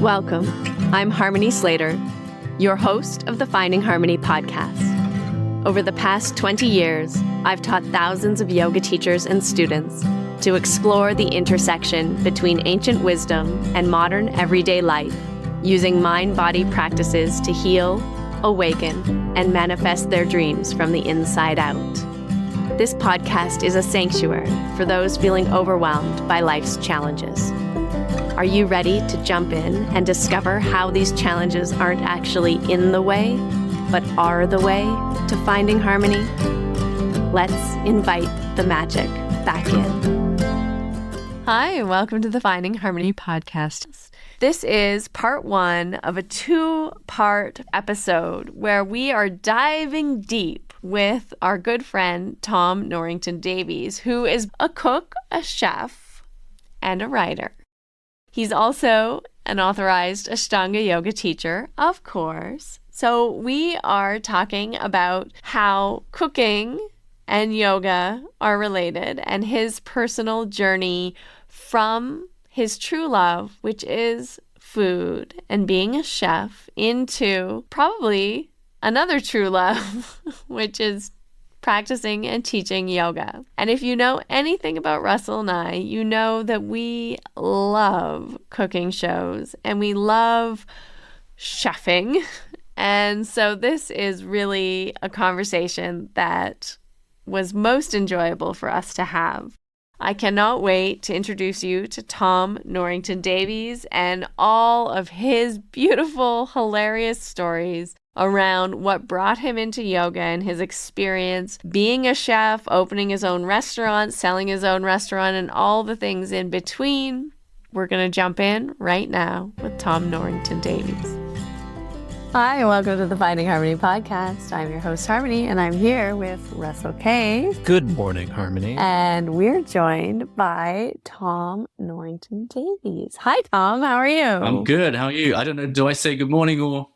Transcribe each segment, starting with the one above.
Welcome. I'm Harmony Slater, your host of the Finding Harmony podcast. Over the past 20 years, I've taught thousands of yoga teachers and students to explore the intersection between ancient wisdom and modern everyday life, using mind-body practices to heal, awaken, and manifest their dreams from the inside out. This podcast is a sanctuary for those feeling overwhelmed by life's challenges. Are you ready to jump in and discover how these challenges aren't actually in the way, but are the way to finding harmony? Let's invite the magic back in. Hi, and welcome to the Finding Harmony podcast. This is part one of a two-part episode where we are diving deep with our good friend, Tom Norrington Davies, who is a cook, a chef, and a writer. He's also an authorized Ashtanga yoga teacher, of course. So we are talking about how cooking and yoga are related and his personal journey from his true love, which is food and being a chef, into probably another true love, which is practicing and teaching yoga. And if you know anything about Russell and I, you know that we love cooking shows and we love chefing. And so this is really a conversation that was most enjoyable for us to have. I cannot wait to introduce you to Tom Norrington Davies and all of his beautiful, hilarious stories around what brought him into yoga and his experience being a chef, opening his own restaurant, selling his own restaurant, and all the things in between. We're going to jump in right now with Tom Norrington Davies. Hi, and welcome to the Finding Harmony podcast. I'm your host, Harmony, and I'm here with Russell K. Good morning, Harmony. And we're joined by Tom Norrington Davies. Hi, Tom. How are you? I'm good. How are you? I don't know. Do I say good morning or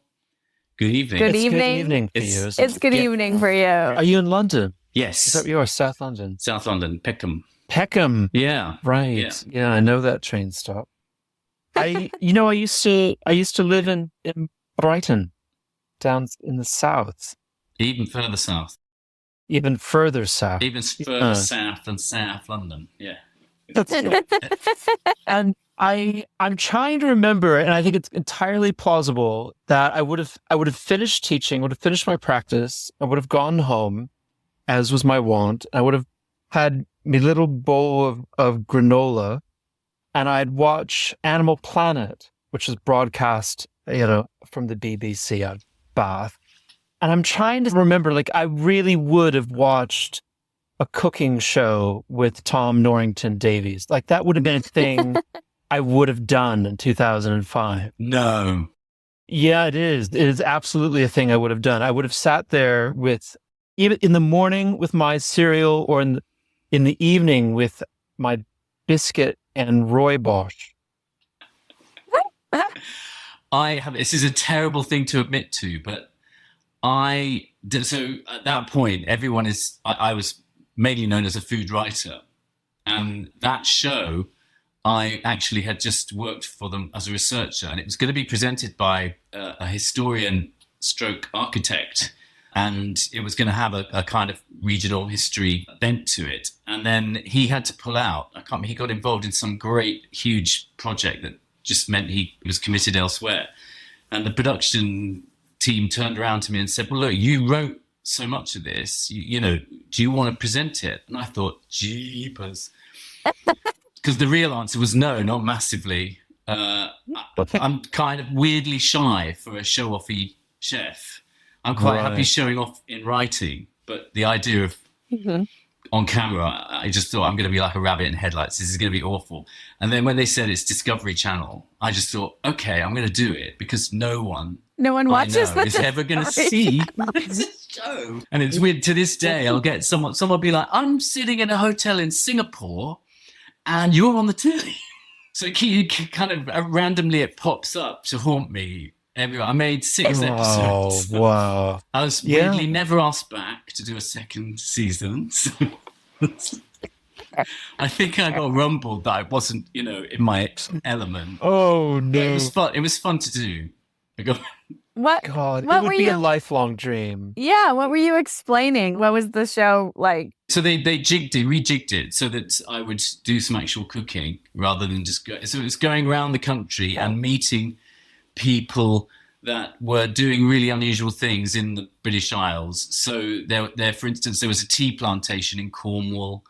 good evening? Good It's evening. Good evening for you. It's good evening for you. Are you in London? Yes. Is that where you are? South London? South London, Peckham. Peckham. Yeah. Right. Yeah, I know that train stop. I used to live in Brighton, down in the south. Even further south. Even further south. Even further south than South London. Yeah. That's and I'm trying to remember, and I think it's entirely plausible that I would have finished teaching, would have finished my practice, I would have gone home, as was my wont. I would have had my little bowl of granola, and I'd watch Animal Planet, which was broadcast, from the BBC out of Bath. And I'm trying to remember, I really would have watched a cooking show with Tom Norrington Davies. That would have been a thing I would have done in 2005. No. Yeah, it is. It is absolutely a thing I would have done. I would have sat there even in the morning with my cereal, or in the evening with my biscuit and rooibos. This is a terrible thing to admit to, but so at that point, I was mainly known as a food writer. And that show, I actually had just worked for them as a researcher, and it was going to be presented by a historian stroke architect, and it was going to have a kind of regional history bent to it. And then he had to pull out. He got involved in some great, huge project that just meant he was committed elsewhere. And the production team turned around to me and said, well, look, you wrote so much of this, do you want to present it? And I thought, jeepers. Because the real answer was no, not massively. I'm kind of weirdly shy for a show-offy chef. I'm quite happy showing off in writing, but the idea of on camera, I just thought I'm going to be like a rabbit in headlights. This is going to be awful. And then when they said it's Discovery Channel, I just thought, okay, I'm going to do it, because no one watches is ever going to see this show. And it's weird. To this day, I'll get someone will be like, I'm sitting in a hotel in Singapore and you're on the telly. So kind of randomly it pops up to haunt me everywhere. I made 6 episodes. Oh, wow. I was weirdly never asked back to do a second season. I think I got rumbled that I wasn't, in my element. Oh But it no! was fun. It was fun to do. I got, What? God, What it would were be you? a lifelong dream. Yeah, what were you explaining? What was the show like? so they rejigged it so that I would do some actual cooking rather than just go. So it was going around the country and meeting people that were doing really unusual things in the British Isles. So there, for instance, there was a tea plantation in Cornwall,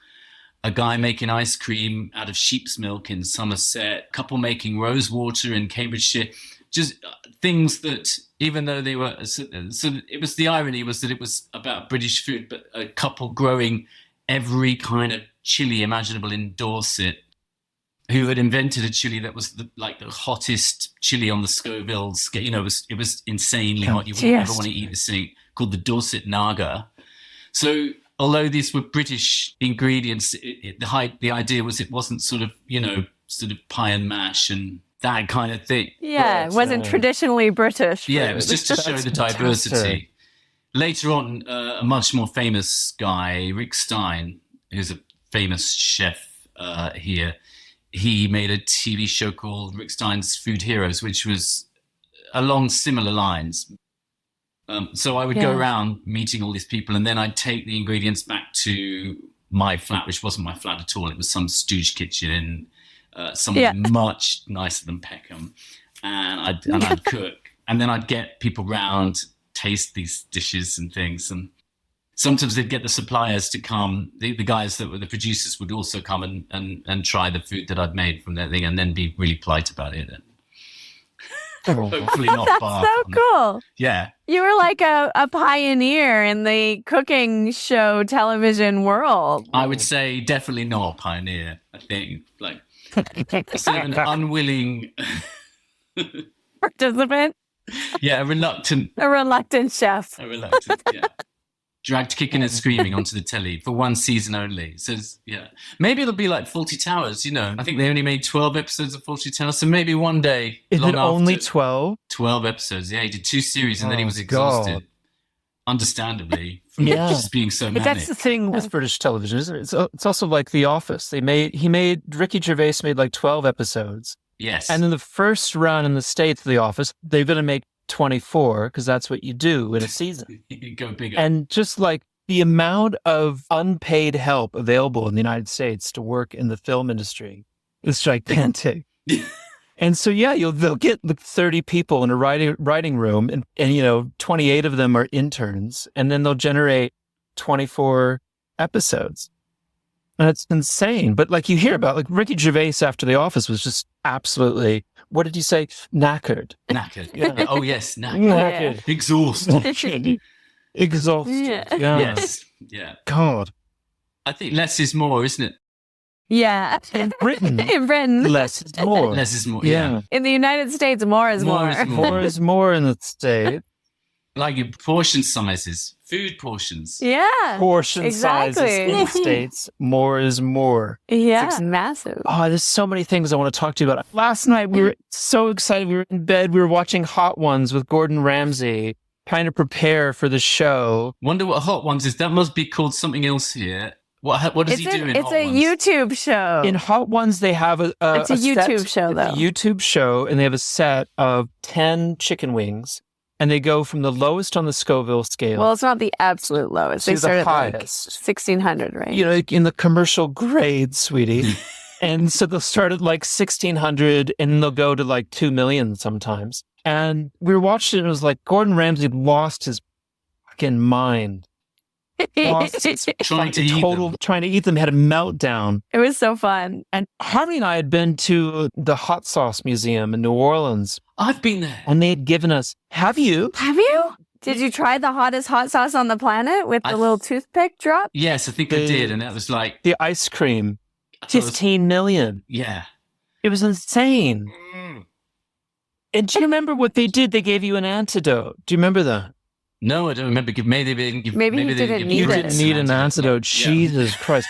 a guy making ice cream out of sheep's milk in Somerset, a couple making rose water in Cambridgeshire, just things that, even though they were, so it was, the irony was that it was about British food, but a couple growing every kind of chili imaginable in Dorset, who had invented a chili that was the hottest chili on the Scoville scale. It was insanely hot. You wouldn't ever want to eat this thing, called the Dorset Naga. So although these were British ingredients, the idea was it wasn't sort of pie and mash and that kind of thing. Yeah, it wasn't traditionally British. Yeah, food. it was just to show the diversity. Later on, a much more famous guy, Rick Stein, who's a famous chef here, he made a TV show called Rick Stein's Food Heroes, which was along similar lines. So I would go around meeting all these people, and then I'd take the ingredients back to my flat, which wasn't my flat at all. It was some stooge kitchen in somewhere much nicer than Peckham. And I'd cook. And then I'd get people round, taste these dishes and things. And sometimes they'd get the suppliers to come. The guys that were the producers would also come and try the food that I'd made from their thing, and then be really polite about it. And hopefully not barf. So cool. Yeah. You were like a pioneer in the cooking show television world. I would say definitely not a pioneer. I think sort of an unwilling Participant. Yeah, a reluctant chef. Yeah. Dragged kicking and screaming onto the telly for one season only. So maybe it'll be like Fawlty Towers. I think they only made 12 episodes of Fawlty Towers. So maybe one day. Is it only 12? 12 episodes. Yeah, he did 2 series and then he was exhausted. God. Understandably, from just being so manic. That's the thing with British television, isn't it? It's also like The Office. Ricky Gervais made like 12 episodes. Yes. And in the first run in the States of The Office, they're going to make 24 because that's what you do in a season. You go bigger. And just like the amount of unpaid help available in the United States to work in the film industry is gigantic. And so, they'll get like 30 people in a writing room and 28 of them are interns, and then they'll generate 24 episodes. And it's insane. But like you hear about, like Ricky Gervais after The Office was just absolutely, what did you say? Knackered. Yeah. Oh, yes. Knackered. Exhausted. Exhausted. Yeah. Yes. Yeah. God. I think less is more, isn't it? Yeah. In Britain. Less is more. Less is more. Yeah. In the United States, more is more. More is more in the States. Like your portion sizes, food portions. Yeah. Portion sizes in the States, more is more. Yeah. It's massive. Oh, there's so many things I want to talk to you about. Last night, we were so excited. We were in bed. We were watching Hot Ones with Gordon Ramsay, trying to prepare for the show. Wonder what Hot Ones is. That must be called something else here. What does he do in Hot Ones? It's a YouTube show. In Hot Ones, they have it's a YouTube show, though. It's a YouTube show, and they have a set of 10 chicken wings, and they go from the lowest on the Scoville scale. Well, it's not the absolute lowest. They start the at like highest. 1,600, right? In the commercial grade, sweetie. And so they'll start at like 1,600, and they'll go to like 2 million sometimes. And we were watching it, and it was like Gordon Ramsay lost his fucking mind. Trying to eat them, had a meltdown. It was so fun. And Harvey and I had been to the Hot Sauce Museum in New Orleans. I've been there. And they had given us, have you? Did you try the hottest hot sauce on the planet with the little toothpick drop? Yes, I think I did. And that was like... The ice cream. 15 million. Yeah. It was insane. And do you remember what they did? They gave you an antidote. Do you remember that? No, I don't remember. Maybe they didn't give. Maybe he didn't need it. You didn't need an antidote. Yeah. Jesus Christ!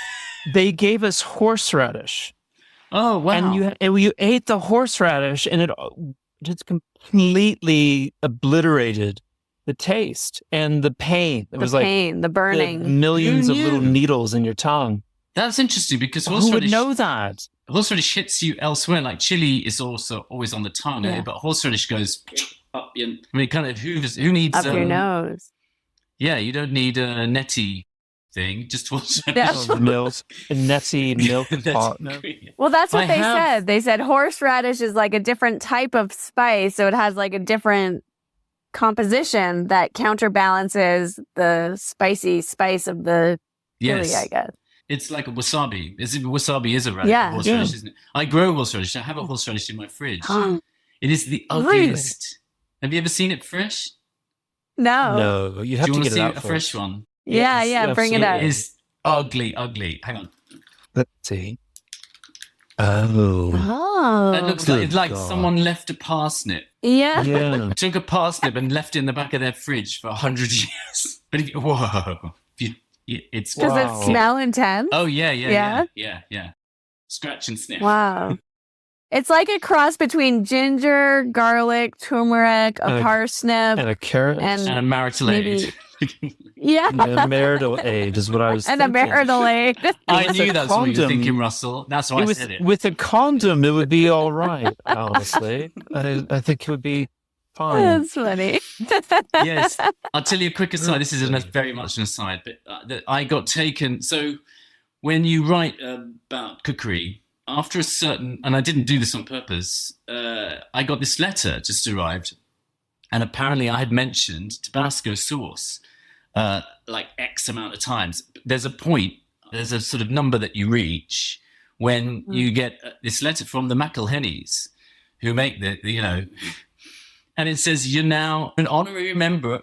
They gave us horseradish. Oh wow! And you ate the horseradish, and it just completely obliterated the taste and the pain. It was like the burning, millions of little needles in your tongue. That's interesting because Who would horseradish, know that? horseradish hits you elsewhere. Like chili is also always on the tongue, Yeah. but horseradish goes up your. I mean, it kind of who needs Up your nose. Yeah, you don't need a netty thing. Just horseradish. Yeah. Oh, milk, a netty milk pot. Well, that's what I they have- said. They said horseradish is like a different type of spice, so it has like a different composition that counterbalances the spicy spice of the chili, Yes. I guess. It's like a wasabi. Wasabi is a radish. Yeah. Horseradish, isn't it? I grow horseradish. I have a horseradish in my fridge. Huh. It is the Really? ugliest. Have you ever seen it fresh? No. No, you have Do you to want get to see it out a first. fresh one? Yeah, Yes, yeah, bring it absolutely. up. It is ugly. Hang on. Let's see. Oh. Oh. It looks good like it's like God. someone left a parsnip. Yeah. Yeah. Took a parsnip and left it in the back of their fridge for 100 years. But if you, whoa, if you, it's Does Wow. it smell intense? oh yeah. Scratch and sniff. Wow. It's like a cross between ginger, garlic, turmeric, a And parsnip, And a carrot. and And a maritolade. yeah, a marital aid is what I was and a thinking. marinade. I With knew a that's what you were condom. thinking, Russell. That's why I said it. With a condom, it would be all right, honestly. I think it would be fine. That's funny. Yes, I'll tell you a quick aside. This is very much an aside, but that I got taken. So when you write about cookery, after a certain, and I didn't do this on purpose, I got this letter just arrived, and apparently I had mentioned Tabasco sauce like X amount of times. There's a point, there's a sort of number that you reach when you get this letter from the McElhennys, who make and it says, you're now an honorary member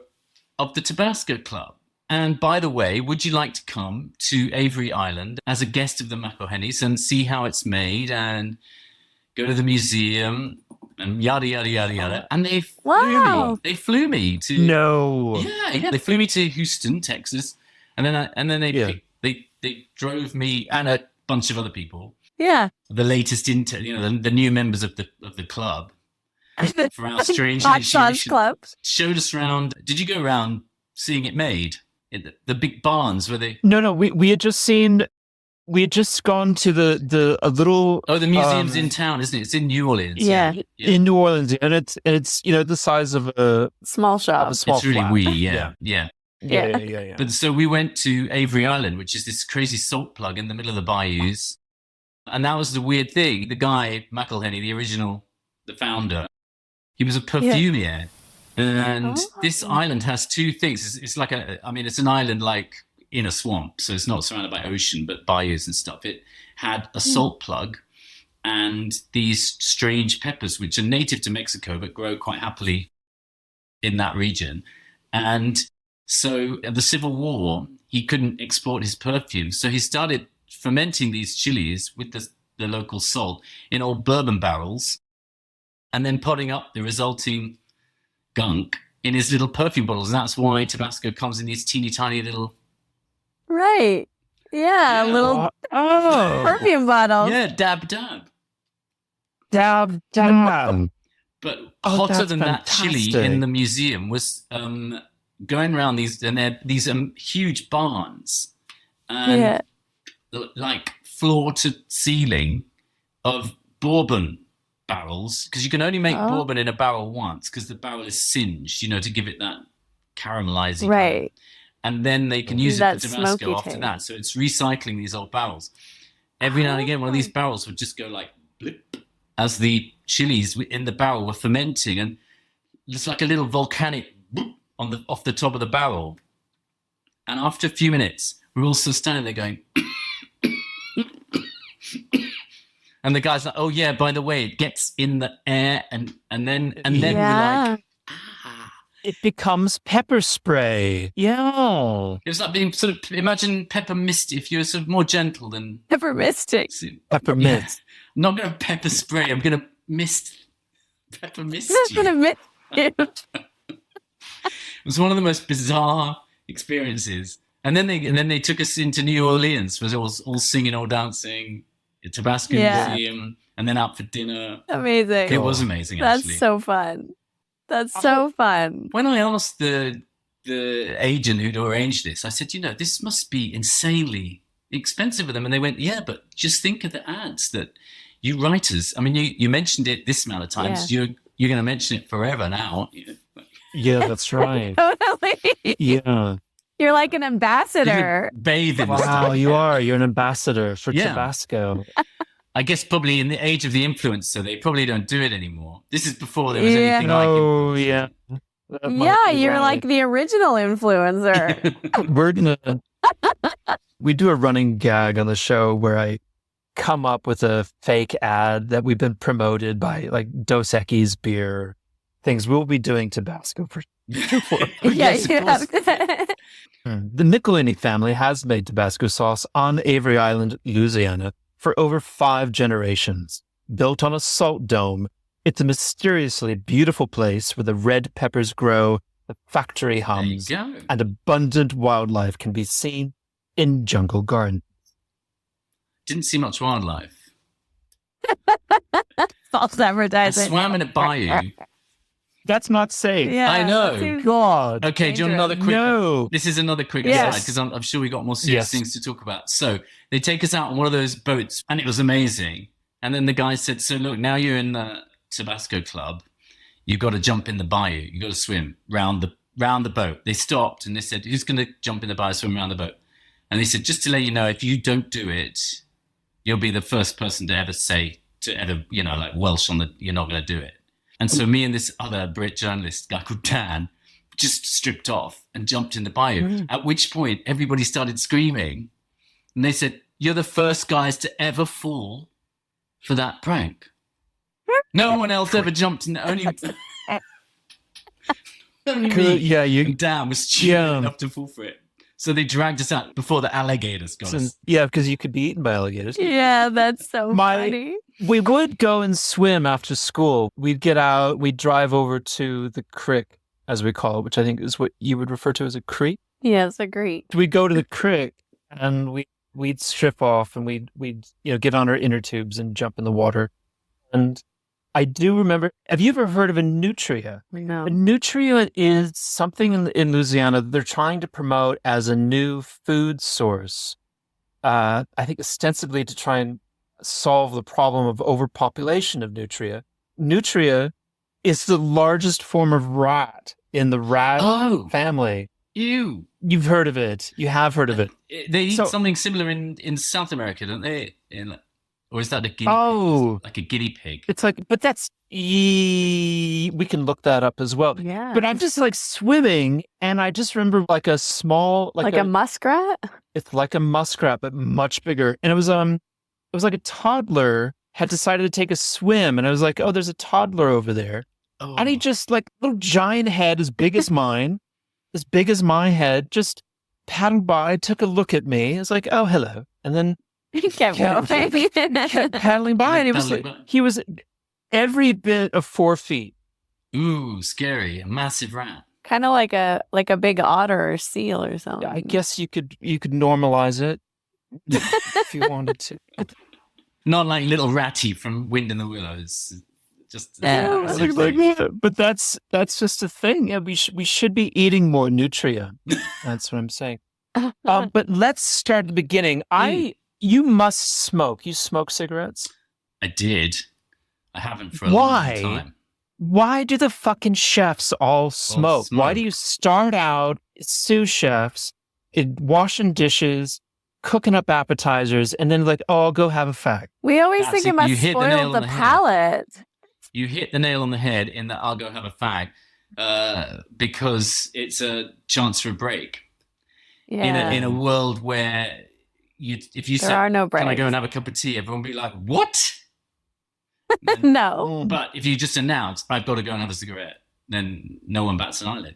of the Tabasco Club. And by the way, would you like to come to Avery Island as a guest of the McElhennys and see how it's made and go to the museum and yada, yada, yada, yada. And they flew Wow. me. They flew me to... No. Yeah. They flew me to Houston, Texas. And then they drove me and a bunch of other people, Yeah. the latest the new members of the club. For our strange Hot Sauce Club. showed us around. Did you go around seeing it made in the big barns where they? No, we had just gone to the little Oh, the museum's in town, isn't it? It's in New Orleans. Yeah. in New Orleans, and it's the size of a Small shop. small It's really flat. wee. Yeah. Yeah. But so we went to Avery Island, which is this crazy salt plug in the middle of the bayous, and that was the weird thing. The guy McElhenney, the founder, he was a perfumier. And this island has two things. It's like it's an island like in a swamp. So it's not surrounded by ocean, but bayous and stuff. It had a salt plug and these strange peppers, which are native to Mexico, but grow quite happily in that region. And so at the Civil War, he couldn't export his perfume. So he started fermenting these chilies with the local salt in old bourbon barrels and then potting up the resulting gunk in his little perfume bottles. And that's why Tabasco comes in these teeny tiny little Right. Yeah. Yeah. Little Oh, perfume bottles. dab. dab. But Oh, hotter that's than that chili fantastic. in the museum was going around these, and they're these huge barns, and like floor to ceiling of bourbon barrels, because you can only make bourbon in a barrel once because the barrel is singed, to give it that caramelizing color. Right. And then they can use it That for Tabasco smoky after taste. that. So it's recycling these old barrels. Every now and again, one of these barrels would just go like blip as the chilies in the barrel were fermenting, and it's like a little volcanic boop off the top of the barrel. And after a few minutes, we're all still standing there going, and the guy's like, "Oh yeah, by the way, it gets in the air, and then we're like." It becomes pepper spray. Yeah. It was like being sort of, imagine pepper mist if you were sort of more gentle than Pepper mystic. Peppermint. Yeah. I'm not going to pepper spray. I'm going to pepper mist. That's you. what I meant. It was one of the most bizarre experiences. And then they took us into New Orleans, was all singing, all dancing, the Tabasco Museum, and then out for dinner. Amazing. It was amazing, actually. That's so fun. That's so fun. When I asked the agent who'd arranged this, I said, this must be insanely expensive with them. And they went, yeah, but just think of the ads that you writers, I mean, you mentioned it this amount of times. You're going to mention it forever now. Yeah, that's right. Totally. Yeah. You're like an ambassador. Bathe in Wow, you are. You're an ambassador for Yeah. Tabasco. I guess probably in the age of the influencer, they probably don't do it anymore. This is before there was Yeah. anything like Oh, influencer. yeah. That might Yeah, be you're right. like the original influencer. We're gonna we do a running gag on the show where I come up with a fake ad that we've been promoted by like Dos Equis beer, things we'll be doing Tabasco for. Yeah, Yes, of you course. have. The Nicolini family has made Tabasco sauce on Avery Island, Louisiana, for over 5 generations. Built on a salt dome, it's a mysteriously beautiful place where the red peppers grow, the factory There you hums, go. and abundant wildlife can be seen in Jungle Garden. Didn't see much wildlife. False I advertising. swam in a bayou. That's not safe. Yeah, I know. that seems- God. Okay, do you want another quick? No. This is another quick Yes. aside because I'm sure we got more serious Yes. things to talk about. So they take us out on one of those boats, and it was amazing. And then the guy said, "So look, now you're in the Tabasco Club. You've got to jump in the bayou. You got to swim round the boat." They stopped and they said, "Who's going to jump in the bayou, swim around the boat?" And they said, "Just to let you know, if you don't do it, you'll be the first person to ever say like Welsh on the. You're not going to do it." And so me and this other Brit journalist, guy called Dan, just stripped off and jumped in the bayou. At which point, everybody started screaming. And they said, "You're the first guys to ever fall for that prank." No one else ever jumped in. Only me. Yeah, you. And Dan was stupid Yeah. enough to fall for it. So they dragged us out before the alligators got us. Yeah, because you could be eaten by alligators. Yeah, that's so funny. We would go and swim after school. We'd get out, we'd drive over to the creek, as we call it, which I think is what you would refer to as a creek. Yes, agreed. We'd go to the creek and we'd strip off and we'd get on our inner tubes and jump in the water. And I do remember, have you ever heard of a nutria? No. A nutria is something in Louisiana they're trying to promote as a new food source. I think ostensibly to try and solve the problem of overpopulation of nutria. Nutria is the largest form of rat in the rat family. Ew. You've heard of it. You have heard of it. They eat So- something similar in South America, don't they? Or is that a guinea Oh. pig? Like a guinea pig? It's like, but that's, we can look that up as well. Yeah. But I'm just like swimming and I just remember like a small, like a muskrat? it's like a muskrat, but much bigger. And it was like a toddler had decided to take a swim. And I was like, oh, there's a toddler over there. Oh. And he just like little giant head as big as mine, as big as my head, just paddled by, took a look at me. I was like, oh, hello. And then Kept going. paddling by. And Paddling by. he was every bit of 4 feet. Ooh, scary. A massive rat. Kind of like a big otter or seal or something. I guess you could normalize it if you wanted to. Not like little Ratty from Wind in the Willows. Just Yeah, massive Like, thing. but that's just a thing. Yeah, we should be eating more nutria. That's what I'm saying. But let's start at the beginning. You must smoke. You smoke cigarettes? I did. I haven't for a Why? long time. Why do the fucking chefs all smoke? Why do smoke. you start out as sous chefs, washing dishes, cooking up appetizers, and then like, oh, I'll go have a fag? We always That's think it. it must You hit the nail spoil on the the head. palate. You hit the nail on the head in that I'll go have a fag because it's a chance for a break. Yeah. In a world where if you there say, are no breaks. "Can I go and have a cup of tea?" everyone will be like, "What?" No. But if you just announce, "I've got to go and have a cigarette," then no one bats an eyelid.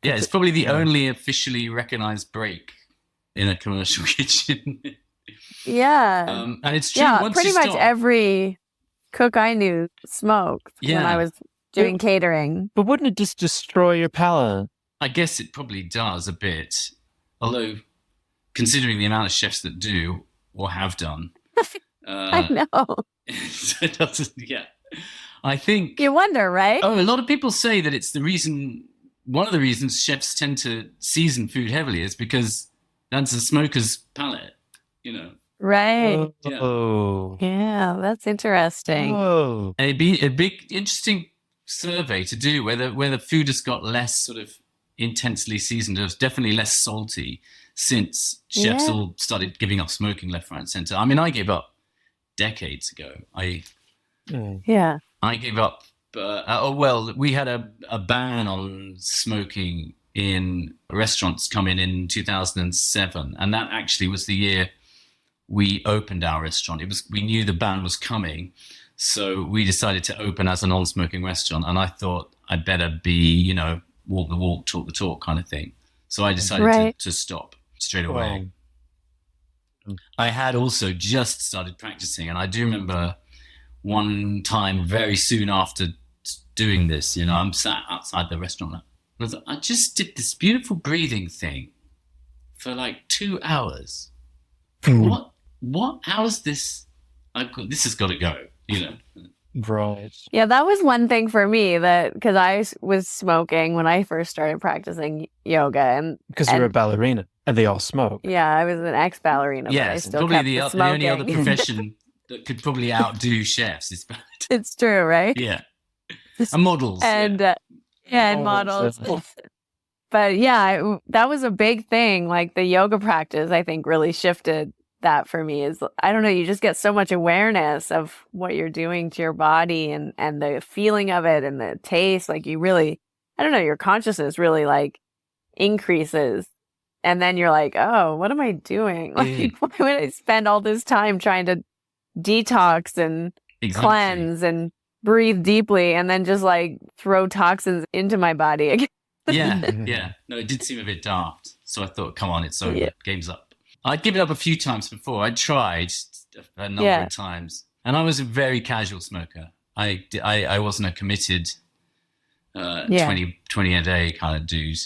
Yeah, it's probably the only officially recognized break in a commercial kitchen. Yeah. And it's true. Yeah, once pretty you much stop, every cook I knew smoked when Yeah. I was doing catering. But wouldn't it just destroy your palate? I guess it probably does a bit. Although, considering the amount of chefs that do or have done, I know. it doesn't. Yeah, I think. You wonder, right? Oh, a lot of people say that it's the reason. One of the reasons chefs tend to season food heavily is because that's a smoker's palate. Right. Oh. Yeah, that's interesting. Oh. And it'd be a big, interesting survey to do where the food has got less sort of intensely seasoned. It was definitely less salty since chefs all started giving up smoking left, right, and center. I mean, I gave up decades ago. I gave up. We had a ban on smoking in restaurants coming in 2007, and that actually was the year we opened our restaurant. We knew the ban was coming, so we decided to open as a non-smoking restaurant. And I thought I'd better be, walk the walk, talk the talk kind of thing. So I decided to stop straight away. Wow. I had also just started practicing, and I do remember one time very soon after doing this, I'm sat outside the restaurant. I just did this beautiful breathing thing for like 2 hours. What? How's this? This has got to go, Right. Yeah, that was one thing for me because I was smoking when I first started practicing yoga. And because you're a ballerina and they all smoke. Yeah, I was an ex-ballerina. Yes, but I still probably kept the only other profession that could probably outdo chefs is ballet. It's true, right? Yeah. And models. And and models. But that was a big thing. Like the yoga practice, I think really shifted that for me. Is, I don't know, you just get so much awareness of what you're doing to your body and the feeling of it and the taste. Like you really, I don't know, your consciousness really like increases. And then you're like, oh, what am I doing? Like, why would I spend all this time trying to detox and cleanse and breathe deeply and then just like throw toxins into my body again? Yeah. No, it did seem a bit daft. So I thought, come on, it's over. Yeah. Game's up. I'd given up a few times before. I'd tried a number of times. And I was a very casual smoker. I wasn't a committed 20 a day kind of dude.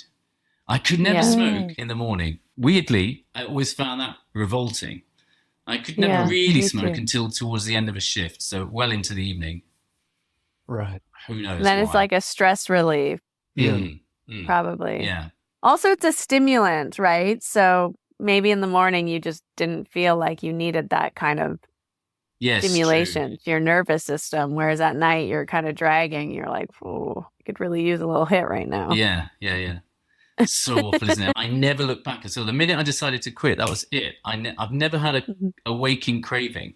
I could never smoke in the morning. Weirdly, I always found that revolting. I could never really smoke until towards the end of a shift, so well into the evening. Right. Who knows? And then it's like a stress relief. Probably. Yeah. Also, it's a stimulant, right? So maybe in the morning you just didn't feel like you needed that kind of stimulation to your nervous system, whereas at night you're kind of dragging. You're like, oh, I could really use a little hit right now. Yeah. So awful, isn't it? I never looked back until the minute I decided to quit. That was it. I've never had a waking craving.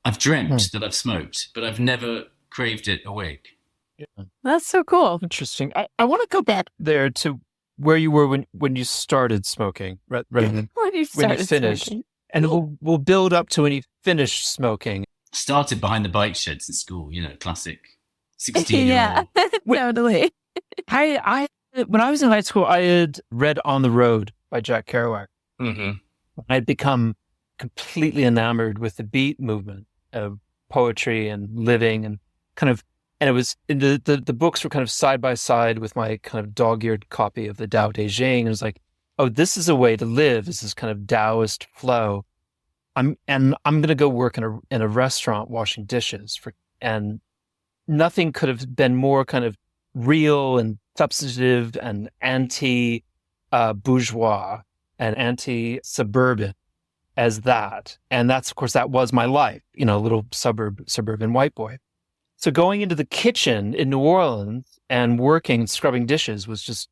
I've dreamt that I've smoked, but I've never craved it awake. Yeah. That's so cool. Interesting. I want to go back there to where you were when you started smoking, rather than when you finished. Smoking. And we'll build up to when you finished smoking. Started behind the bike sheds in school, classic 16-year-old. Totally. When I was in high school, I had read On the Road by Jack Kerouac. Mm-hmm. I'd become completely enamored with the beat movement of poetry and living and it was in the books were kind of side by side with my kind of dog-eared copy of the Tao Te Ching. It was like, oh, this is a way to live. This is kind of Taoist flow. I'm going to go work in a restaurant washing dishes and nothing could have been more kind of real and substantive and anti-bourgeois and anti-suburban as that. And that's, of course, that was my life, a little suburban white boy. So going into the kitchen in New Orleans and working, scrubbing dishes was just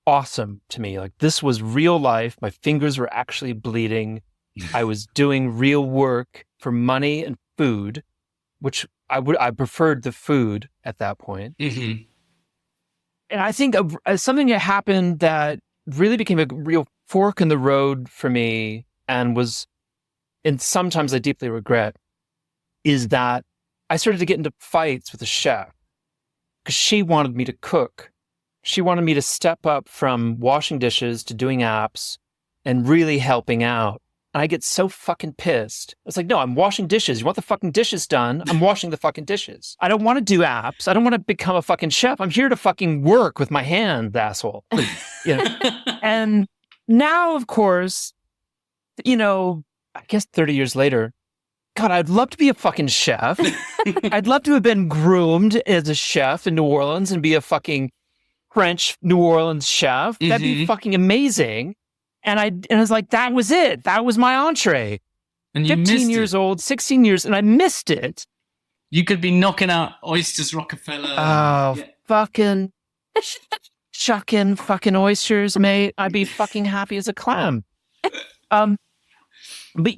awesome to me. Like this was real life. My fingers were actually bleeding. I was doing real work for money and food, which I preferred the food at that point. Mm-hmm. And I think something that happened that really became a real fork in the road for me and sometimes I deeply regret, is that I started to get into fights with the chef because she wanted me to cook. She wanted me to step up from washing dishes to doing apps and really helping out. And I get so fucking pissed. It's like, no, I'm washing dishes. You want the fucking dishes done? I'm washing the fucking dishes. I don't want to do apps. I don't want to become a fucking chef. I'm here to fucking work with my hands, asshole. And now, of course, I guess 30 years later, God, I'd love to be a fucking chef. I'd love to have been groomed as a chef in New Orleans and be a fucking French New Orleans chef. That'd be fucking amazing. And I was like, that was it. That was my entree. And you 15 years old, 16 years, and I missed it. You could be knocking out oysters, Rockefeller. Oh, fucking shucking fucking oysters, mate. I'd be fucking happy as a clam. But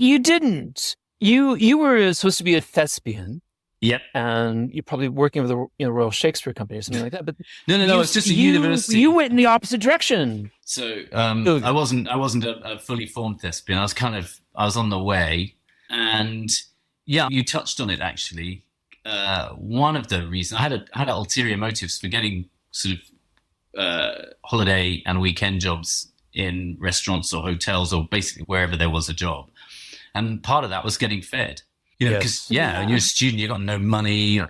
you didn't. You were supposed to be a thespian. Yep. And you're probably working with the Royal Shakespeare Company or something like that. But no, it's just a university. You went in the opposite direction. So I wasn't a fully formed thespian. I was on the way. And yeah, you touched on it actually. One of the reasons I had ulterior motives for getting sort of holiday and weekend jobs in restaurants or hotels or basically wherever there was a job. And part of that was getting fed. Because when you're a student, you got no money, and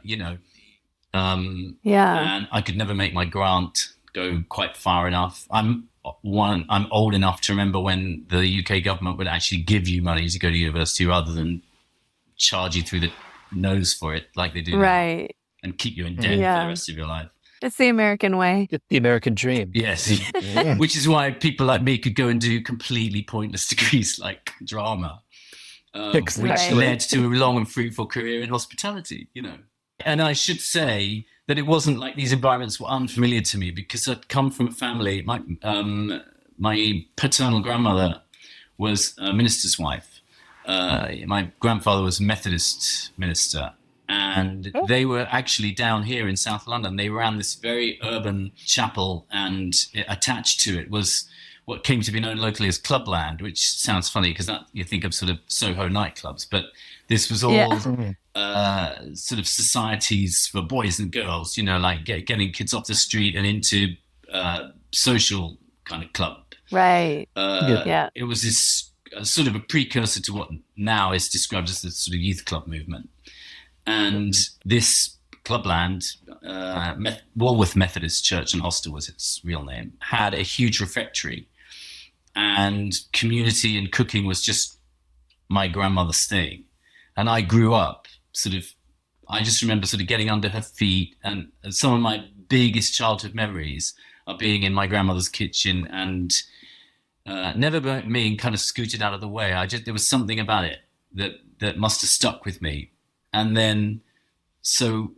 I could never make my grant go quite far enough. I'm old enough to remember when the UK government would actually give you money to go to university rather than charge you through the nose for it like they do now, and keep you in debt for the rest of your life. It's the American way. It's the American dream. Yes. Which is why people like me could go and do completely pointless degrees like drama. Which led to a long and fruitful career in hospitality, And I should say that it wasn't like these environments were unfamiliar to me because I'd come from a family. My paternal grandmother was a minister's wife. My grandfather was a Methodist minister. And they were actually down here in South London. They ran this very urban chapel, and attached to it was what came to be known locally as Clubland, which sounds funny because you think of sort of Soho nightclubs, but this was all sort of societies for boys and girls, like getting kids off the street and into social kind of club. Right. It was this sort of a precursor to what now is described as the sort of youth club movement. And this Clubland, Walworth Methodist Church and Hostel was its real name, had a huge refectory. And community and cooking was just my grandmother's thing. And I grew up I just remember sort of getting under her feet. And some of my biggest childhood memories are being in my grandmother's kitchen and never being kind of scooted out of the way. There was something about it that must have stuck with me. And then,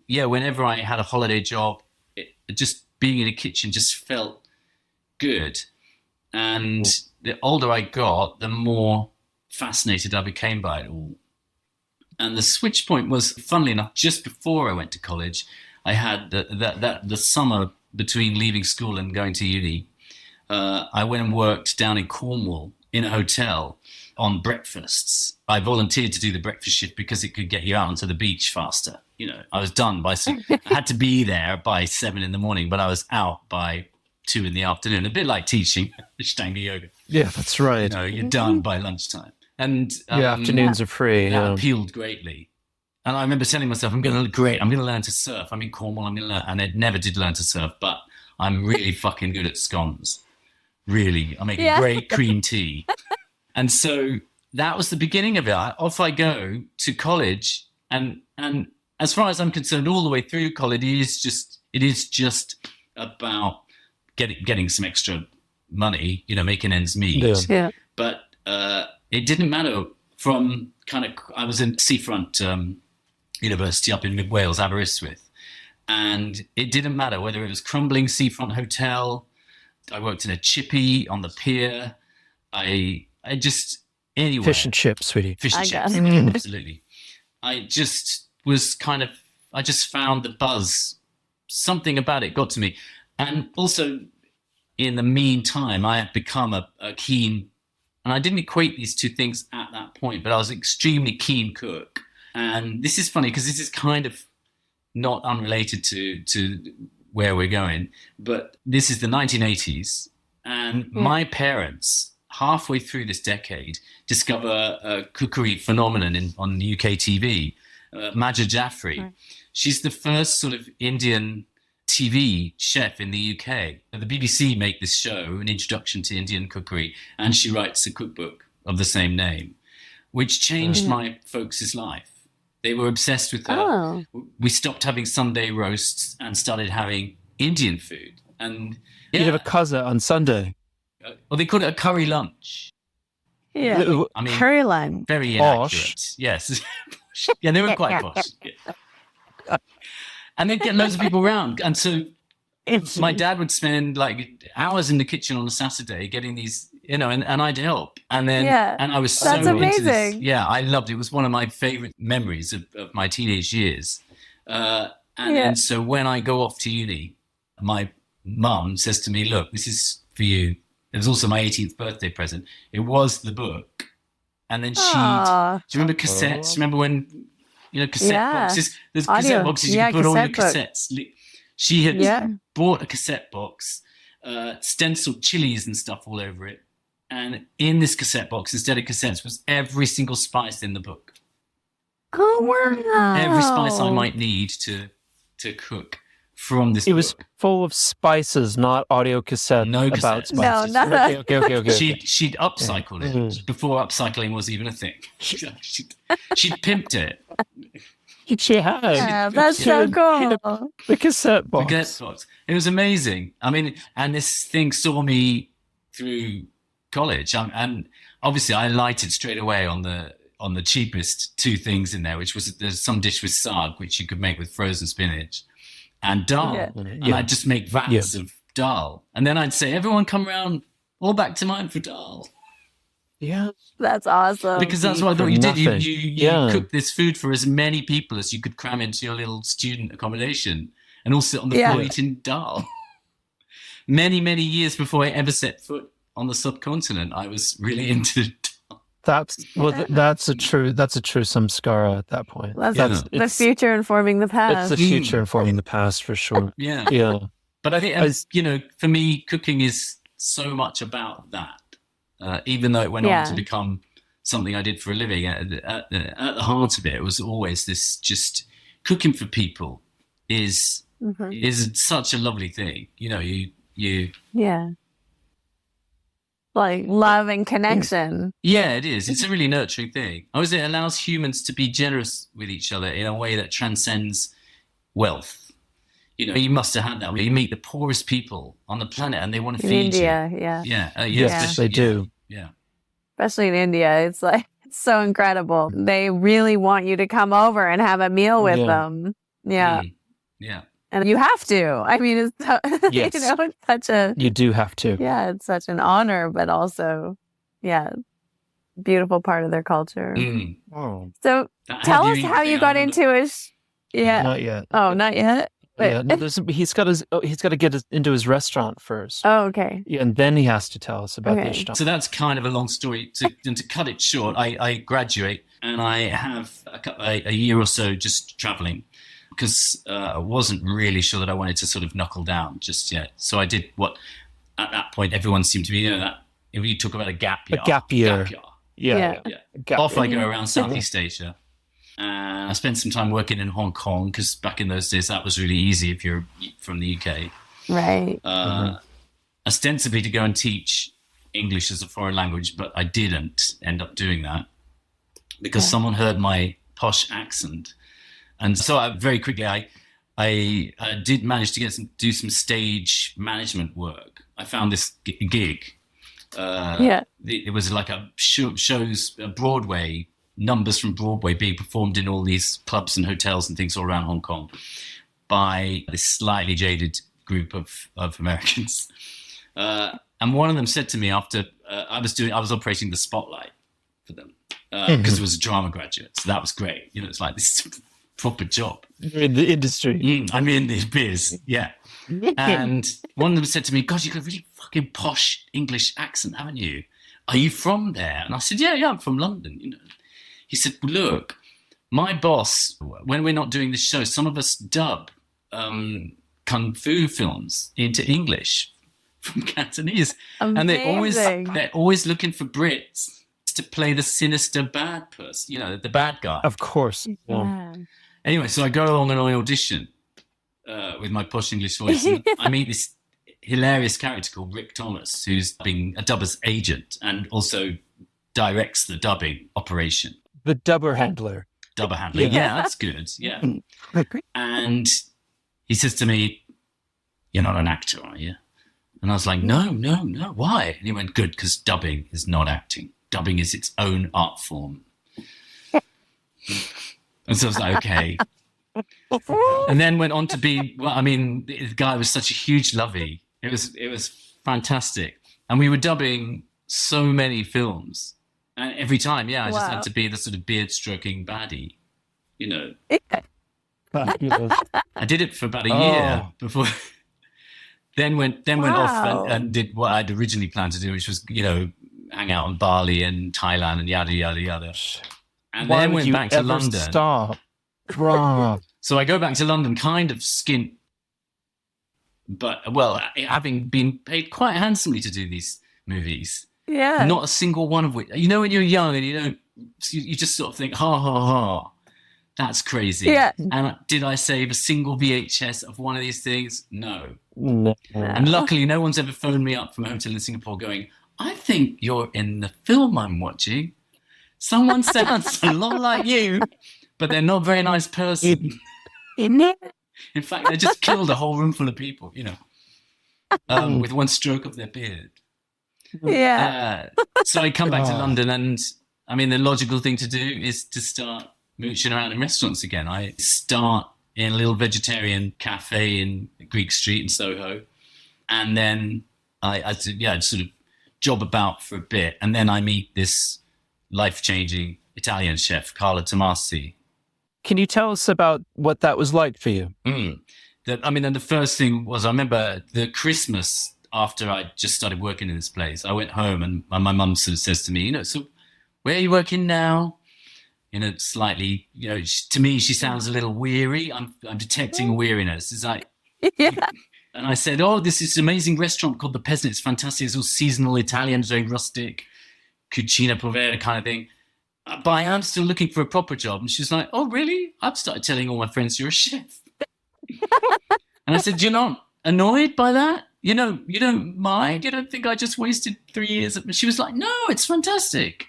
whenever I had a holiday job, just being in a kitchen just felt good. And the older I got, the more fascinated I became by it all. And the switch point was, funnily enough, just before I went to college. I had the summer between leaving school and going to uni. I went and worked down in Cornwall in a hotel on breakfasts. I volunteered to do the breakfast shift because it could get you out onto the beach faster. I was done I had to be there by 7 a.m, but I was out by 2 p.m, a bit like teaching Ashtanga yoga. Yeah, that's right. You're done by lunchtime. And afternoons are free. That appealed greatly. And I remember telling myself, I'm going to learn to surf. I'm in Cornwall, I'm going to learn. And I never did learn to surf, but I'm really fucking good at scones. Really. I make a great cream tea. And so that was the beginning of it. Off I go to college. And as far as I'm concerned, all the way through college, it is just about getting some extra money, making ends meet. Yeah. But it didn't matter from I was in seafront university up in mid Wales, Aberystwyth, and it didn't matter whether it was crumbling seafront hotel. I worked in a chippy on the pier. I just anywhere. Fish and chips, sweetie. Fish and chips, absolutely. I just found the buzz. Something about it got to me. And also, in the meantime, I had become a keen, and I didn't equate these two things at that point, but I was an extremely keen cook. And this is funny because this is kind of not unrelated to where we're going, but this is the 1980s. And my parents, halfway through this decade, discover a cookery phenomenon on UK TV, Maja Jaffrey. Right. She's the first sort of Indian TV chef in the UK. The BBC make this show, an introduction to Indian cookery, and she writes a cookbook of the same name, which changed my folks' life. They were obsessed with her. Oh. We stopped having Sunday roasts and started having Indian food. And you'd have a kaza on Sunday. Well, they call it a curry lunch. Yeah. I mean, Curry lunch. very Posh. inaccurate. Yes. Yeah, they were quite posh. Yeah. And they'd get loads of people around. And so my dad would spend like hours in the kitchen on a Saturday getting these, and I'd help. And then, and I was so That's into this. amazing. Yeah, I loved it. It was one of my favorite memories of my teenage years. And so when I go off to uni, my mum says to me, look, this is for you. It was also my 18th birthday present. It was the book. And then do you remember cassettes? Remember when, cassette boxes? There's cassette boxes, you could put all your cassettes. She had bought a cassette box, stenciled chilies and stuff all over it. And in this cassette box, instead of cassettes, was every single spice in the book. Oh, wow. Every spice I might need to cook from this book. It was full of spices, not audio cassette No about cassettes. spices. No, not Okay. She'd upcycled it before upcycling was even a thing. She'd pimped it. She had. Yeah, that's so cool. The cassette box. The cassette box. It was amazing. I mean, and this thing saw me through college. And obviously I lighted straight away on the cheapest two things in there, which was there's some dish with saag, which you could make with frozen spinach, and dal. Yeah. And I'd just make vats of dal. And then I'd say, everyone come round, all back to mine for dal. Yeah. That's awesome. Because that's what I thought you did. Nothing. You cooked this food for as many people as you could cram into your little student accommodation and all sit on the floor eating dal. Many, many years before I ever set foot on the subcontinent, I was really into dal. That's a true samskara at that point. That's the future informing the past. It's the future informing the past for sure. Yeah. But I think, for me, cooking is so much about that. Even though it went on to become something I did for a living, at the heart of it was always this: just cooking for people is such a lovely thing. You like love and connection. Yeah, it is. It's a really nurturing thing. It allows humans to be generous with each other in a way that transcends wealth. You must have had that. You meet the poorest people on the planet, and they want to feed India, you. Yeah. Yes, they do. Yeah. Especially in India, it's like it's so incredible. They really want you to come over and have a meal with them. Yeah. Yeah. And you have to. I mean, it's it's such a. You do have to. Yeah, it's such an honor, but also, beautiful part of their culture. Mm. Oh. So tell us how you got into it. Yeah. Not yet. Oh, not yet. Yeah, no, he's got to get into his restaurant first. Oh, okay. Yeah, and then he has to tell us about the Ashtanga. So that's kind of a long story. To cut it short, I graduate and I have a year or so just traveling because I wasn't really sure that I wanted to sort of knuckle down just yet. So I did what at that point everyone seemed to be, that if you talk about a gap year. A gap year. Yeah. Off I go around Southeast Asia. And I spent some time working in Hong Kong because back in those days that was really easy if you're from the UK. Right. Ostensibly to go and teach English as a foreign language, but I didn't end up doing that because someone heard my posh accent. And so very quickly I did manage to do some stage management work. I found this gig. It was like a shows, Broadway, numbers from Broadway being performed in all these clubs and hotels and things all around Hong Kong by this slightly jaded group of Americans. And one of them said to me after I was operating the spotlight for them because it was a drama graduate. So that was great. It's like this is a proper job. You're in the industry. I'm in the biz. Yeah. And one of them said to me, God, you've got a really fucking posh English accent, haven't you? Are you from there? And I said, yeah, I'm from London, He said, look, my boss, when we're not doing the show, some of us dub kung fu films into English from Cantonese. Amazing. And they're always looking for Brits to play the sinister bad person, the bad guy. Of course. Yeah. Anyway, so I go along and I audition with my posh English voice. And I meet this hilarious character called Rick Thomas, who's being a dubber's agent and also directs the dubbing operation. The dubber handler. Dubber handler. Yeah, that's good. Yeah. And he says to me, you're not an actor, are you? And I was like, no, why? And he went, good, because dubbing is not acting. Dubbing is its own art form. And so I was like, okay. And then went on to be, well, I mean, the guy was such a huge lovey. It was fantastic. And we were dubbing so many films. And every time, I just had to be the sort of beard-stroking baddie, you know. I did it for about a year before... Then went off and did what I'd originally planned to do, which was, you know, hang out in Bali and Thailand and yada, yada, yada. And then went back to London. Stop? So I go back to London kind of skint, but, well, having been paid quite handsomely to do these movies. Yeah. Not a single one of which, you know, when you're young and you just sort of think, ha, ha, ha. That's crazy. Yeah. And did I save a single VHS of one of these things? No. And luckily, no one's ever phoned me up from a hotel in Singapore going, I think you're in the film I'm watching. Someone sounds a lot like you, but they're not a very nice person. In fact, they just killed a whole room full of people, you know, with one stroke of their beard. Yeah. So I come back to London, and I mean, the logical thing to do is to start mooching around in restaurants again. I start in a little vegetarian cafe in Greek Street in Soho, and then I sort of job about for a bit, and then I meet this life-changing Italian chef, Carla Tomasi. Can you tell us about what that was like for you? And the first thing was, I remember the Christmas after I just started working in this place, I went home and my mum sort of says to me, you know, so where are you working now? You know, slightly, you know, to me, she sounds a little weary. I'm detecting weariness. It's like, and I said, oh, this is an amazing restaurant called The Peasant. It's fantastic. It's all seasonal Italian, very rustic, cucina povera kind of thing. But I am still looking for a proper job. And she's like, oh, really? I've started telling all my friends you're a chef. And I said, you're not annoyed by that? You know, you don't mind? You don't think I just wasted 3 years? She was like, no, it's fantastic.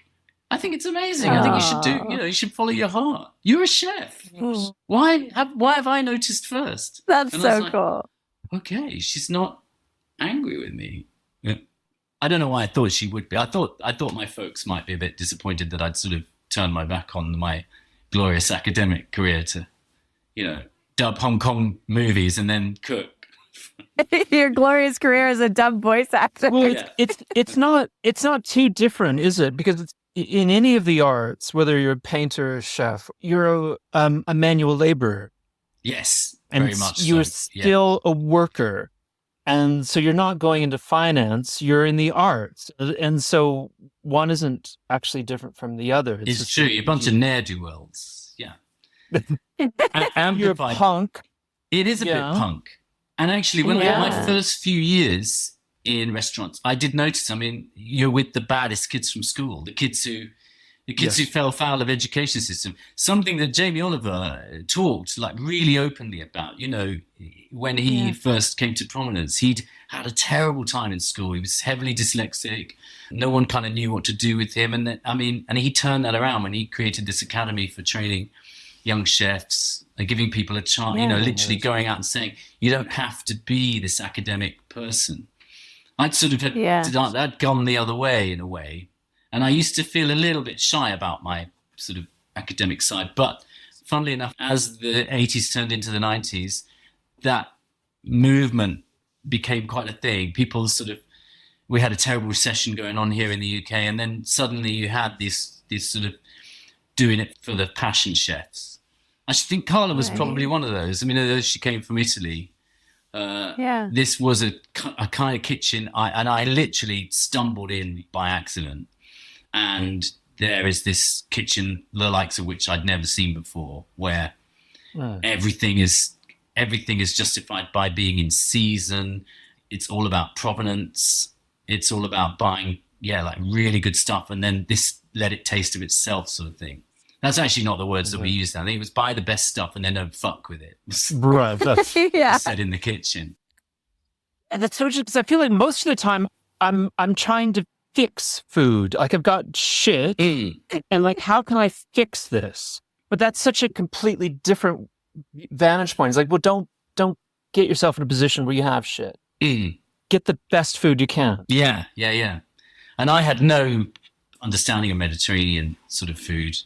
I think it's amazing. I think you should you should follow your heart. You're a chef. Why have I noticed first? That's so cool. Okay, she's not angry with me. Yeah. I don't know why I thought she would be. I thought my folks might be a bit disappointed that I'd sort of turned my back on my glorious academic career to, you know, dub Hong Kong movies and then cook. Your glorious career as a dub voice actor. Well, it's not too different, is it? Because it's, in any of the arts, whether you're a painter or a chef, you're a manual laborer. Yes, and very much. You're still a worker. And so you're not going into finance, you're in the arts. And so one isn't actually different from the other. It's true. You're a bunch of ne'er-do-wells. Yeah. You're a punk. It is a bit punk. And actually, when I had my first few years in restaurants, I did notice, I mean, you're with the baddest kids from school, the kids who fell foul of education system. Something that Jamie Oliver talked like really openly about, you know, when he first came to prominence. He'd had a terrible time in school. He was heavily dyslexic. No one kind of knew what to do with him. And then, and he turned that around when he created this academy for training young chefs and giving people a chance, you know, literally going out and saying, you don't have to be this academic person. I'd sort of I'd gone the other way in a way. And I used to feel a little bit shy about my sort of academic side. But funnily enough, as the 80s turned into the 90s, that movement became quite a thing. We had a terrible recession going on here in the UK. And then suddenly you had this sort of doing it for the passion chefs. I think Carla was probably one of those. I mean, although she came from Italy, this was a kind of kitchen. I literally stumbled in by accident. And there is this kitchen, the likes of which I'd never seen before, where everything is justified by being in season. It's all about provenance. It's all about buying, like really good stuff, and then this let it taste of itself sort of thing. That's actually not the words that we used. I think it was buy the best stuff and then don't fuck with it. Right. That's said in the kitchen. And that's so interesting because I feel like most of the time I'm trying to fix food. Like I've got shit and like, how can I fix this? But that's such a completely different vantage point. It's like, well, don't get yourself in a position where you have shit. get the best food you can. Yeah. And I had no understanding of Mediterranean sort of food.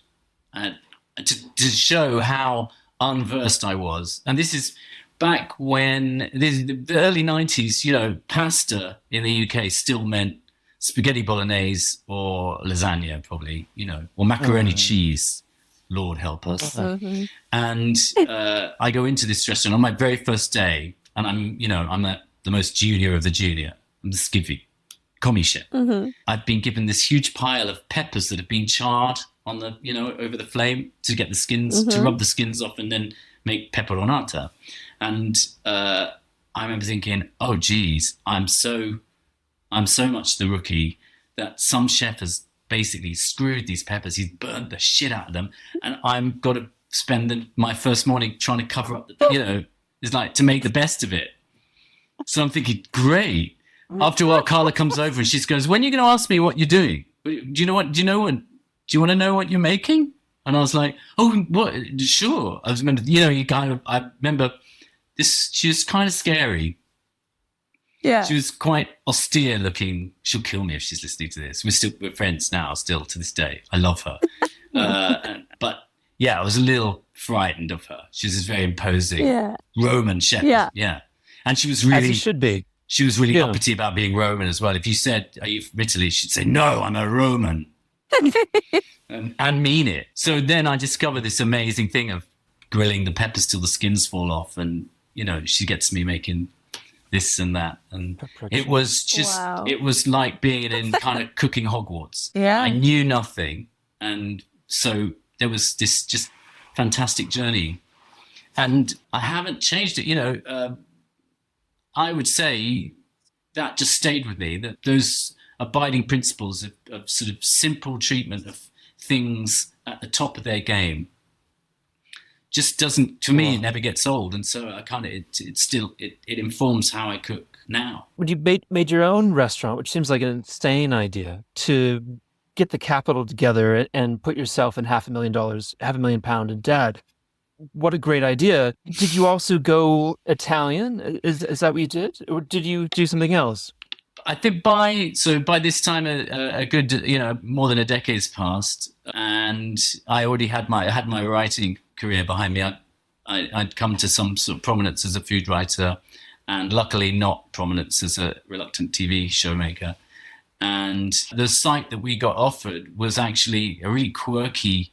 And to show how unversed I was, and this is back when the early 90s, pasta in the UK still meant spaghetti bolognese or lasagna, probably, or macaroni cheese. Lord help us. Mm-hmm. And I go into this restaurant on my very first day, and I'm the most junior of the junior. I'm the skivvy, commis chef. Mm-hmm. I've been given this huge pile of peppers that have been charred on the, over the flame to get the skins, to rub the skins off and then make peperonata. And I remember thinking, oh, geez, I'm so much the rookie that some chef has basically screwed these peppers. He's burnt the shit out of them. And I'm got to spend my first morning trying to cover up it's like to make the best of it. So I'm thinking, great. After a while, Carla comes over and she goes, when are you going to ask me what you're doing? Do you want to know what you're making? And I was like, oh, what? Sure. I remember, I remember this, she was kind of scary. Yeah. She was quite austere looking. She'll kill me if she's listening to this. We're friends now, still to this day. I love her. But yeah, I was a little frightened of her. She was this very imposing Roman chef. Yeah. And she was really, as you should be. She was really uppity about being Roman as well. If you said, are you from Italy? She'd say, no, I'm a Roman. and mean it. So then I discovered this amazing thing of grilling the peppers till the skins fall off. And, she gets me making this and that. And it was just, It was like being in kind of cooking Hogwarts. Yeah. I knew nothing. And so there was this just fantastic journey. And I haven't changed it, I would say that just stayed with me, that those abiding principles of sort of simple treatment of things at the top of their game just doesn't, to me, it never gets old. And so I kind of, it informs how I cook now. When you made your own restaurant, which seems like an insane idea, to get the capital together and put yourself in £500,000 in debt, what a great idea. Did you also go Italian? Is that what you did? Or did you do something else? I think by this time, a good, more than a decade's passed, and I already had my writing career behind me. I'd come to some sort of prominence as a food writer, and luckily not prominence as a reluctant TV showmaker. And the site that we got offered was actually a really quirky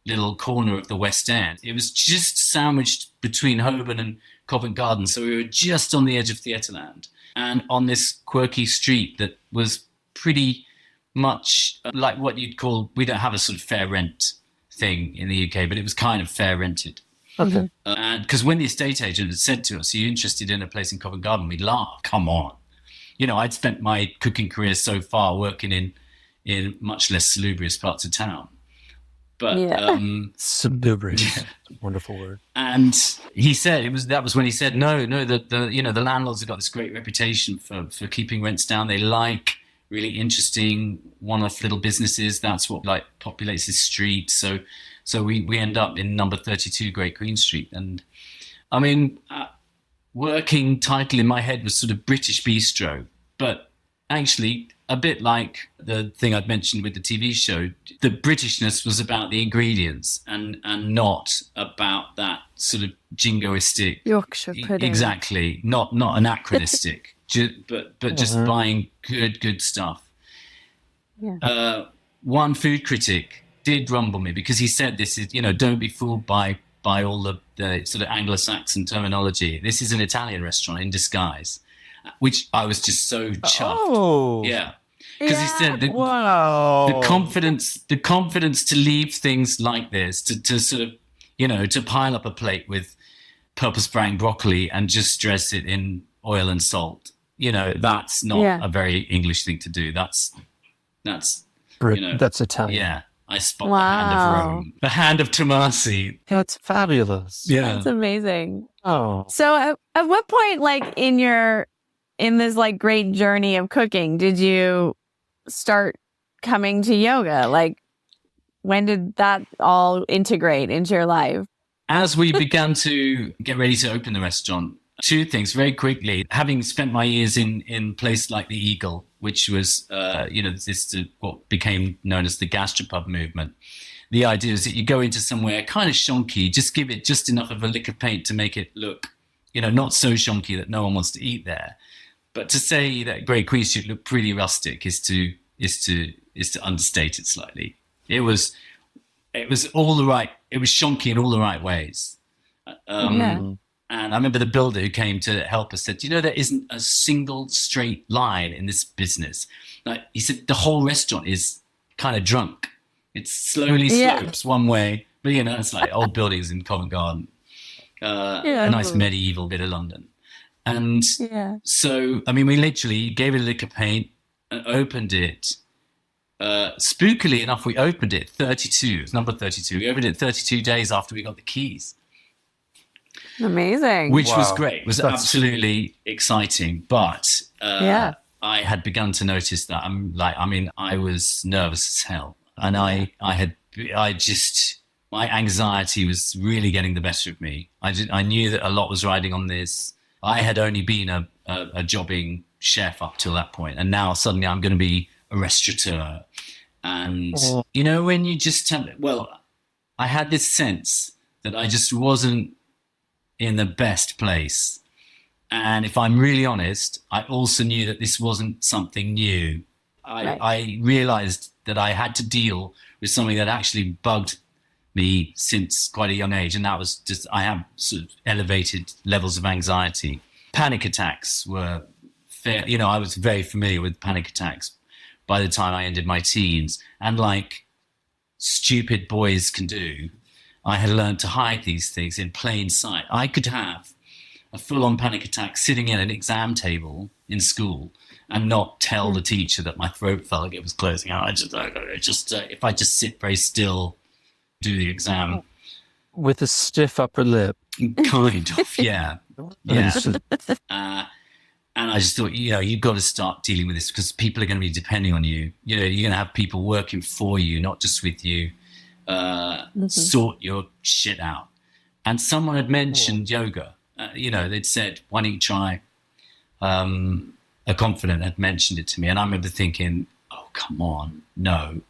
little corner of the West End. It was just sandwiched between Holborn and Covent Garden, so we were just on the edge of Theatreland, and on this quirky street that was pretty much like what you'd call, we don't have a sort of fair rent thing in the UK, but it was kind of fair rented. Okay. And because when the estate agent had said to us, are you interested in a place in Covent Garden? We'd laugh, come on. I'd spent my cooking career so far working in much less salubrious parts of town. But salubrious, wonderful word. And he said that was when he said no, the landlords have got this great reputation for keeping rents down. They like really interesting one-off little businesses. That's what populates this street. So we end up in number 32 Great Queen Street. And I mean, working title in my head was sort of British Bistro, but actually a bit like the thing I'd mentioned with the TV show, the Britishness was about the ingredients and not about that sort of jingoistic Yorkshire pudding. Exactly, not anachronistic, but just buying good stuff. Yeah. One food critic did rumble me because he said, "This is don't be fooled by all the sort of Anglo-Saxon terminology. This is an Italian restaurant in disguise." Which I was just so chuffed. Oh, yeah, because he said wow, the confidence to leave things like this, to sort of to pile up a plate with purple spraying broccoli and just dress it in oil and salt. That's not a very English thing to do. That's that's Italian. Yeah, I spot the hand of Rome, the hand of Tomasi. It's fabulous. Yeah, that's amazing. Oh, so at what point, in this great journey of cooking, did you start coming to yoga? When did that all integrate into your life? As we began to get ready to open the restaurant, Two things very quickly. Having spent my years in places like the Eagle, which was, what became known as the gastropub movement. The idea is that you go into somewhere kind of shonky, just give it just enough of a lick of paint to make it look, not so shonky that no one wants to eat there. But to say that Grey Queen Street looked pretty rustic is to understate it slightly. It was all the right. It was shonky in all the right ways. And I remember the builder who came to help us said, there isn't a single straight line in this business. Like he said, the whole restaurant is kind of drunk. It slowly slopes one way, but it's like old buildings in Covent Garden, a nice medieval bit of London. And so, I mean, we literally gave it a lick of paint and opened it. Spookily enough, we opened it 32. It's number 32. We opened it 32 days after we got the keys. Amazing. Which was great. It was absolutely exciting. But I had begun to notice that I was nervous as hell. And my anxiety was really getting the better of me. I knew that a lot was riding on this. I had only been a jobbing chef up till that point, and now suddenly I'm going to be a restaurateur. And when you just I had this sense that I just wasn't in the best place. And if I'm really honest, I also knew that this wasn't something new. I realized that I had to deal with something that actually bugged me since quite a young age, and that was just I have sort of elevated levels of anxiety. Panic attacks were fair. I was very familiar with panic attacks by the time I ended my teens, and like stupid boys can do, I had learned to hide these things in plain sight. I could have a full-on panic attack sitting in an exam table in school and not tell the teacher that my throat felt like it was closing out. If I just sit very still, do the exam with a stiff upper lip, kind of, yeah. And I just thought, you've got to start dealing with this because people are going to be depending on you. You're going to have people working for you, not just with you. Sort your shit out. And someone had mentioned yoga. They'd said, why don't you try? A confidant had mentioned it to me, and I remember thinking, oh, come on, no,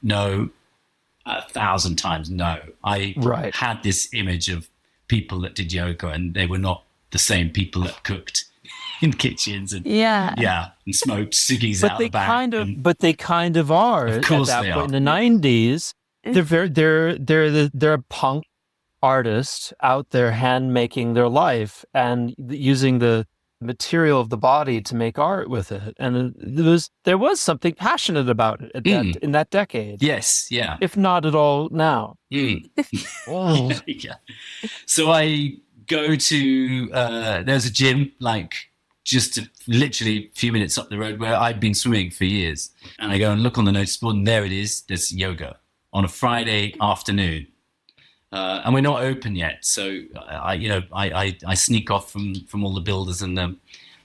1,000 times no. I had this image of people that did yoga, and they were not the same people that cooked in kitchens and and smoked ciggies out the back. But they kind of are. Of course at that they point are. In the 90s, they're a punk artist out there hand making their life and using the material of the body to make art with it, and there was something passionate about it in that decade. Yes, yeah. If not at all now. Yeah. So I go to there's a gym like just literally a few minutes up the road where I'd been swimming for years, and I go and look on the notice board, and there it is. There's yoga on a Friday afternoon. And we're not open yet, so I sneak off from all the builders and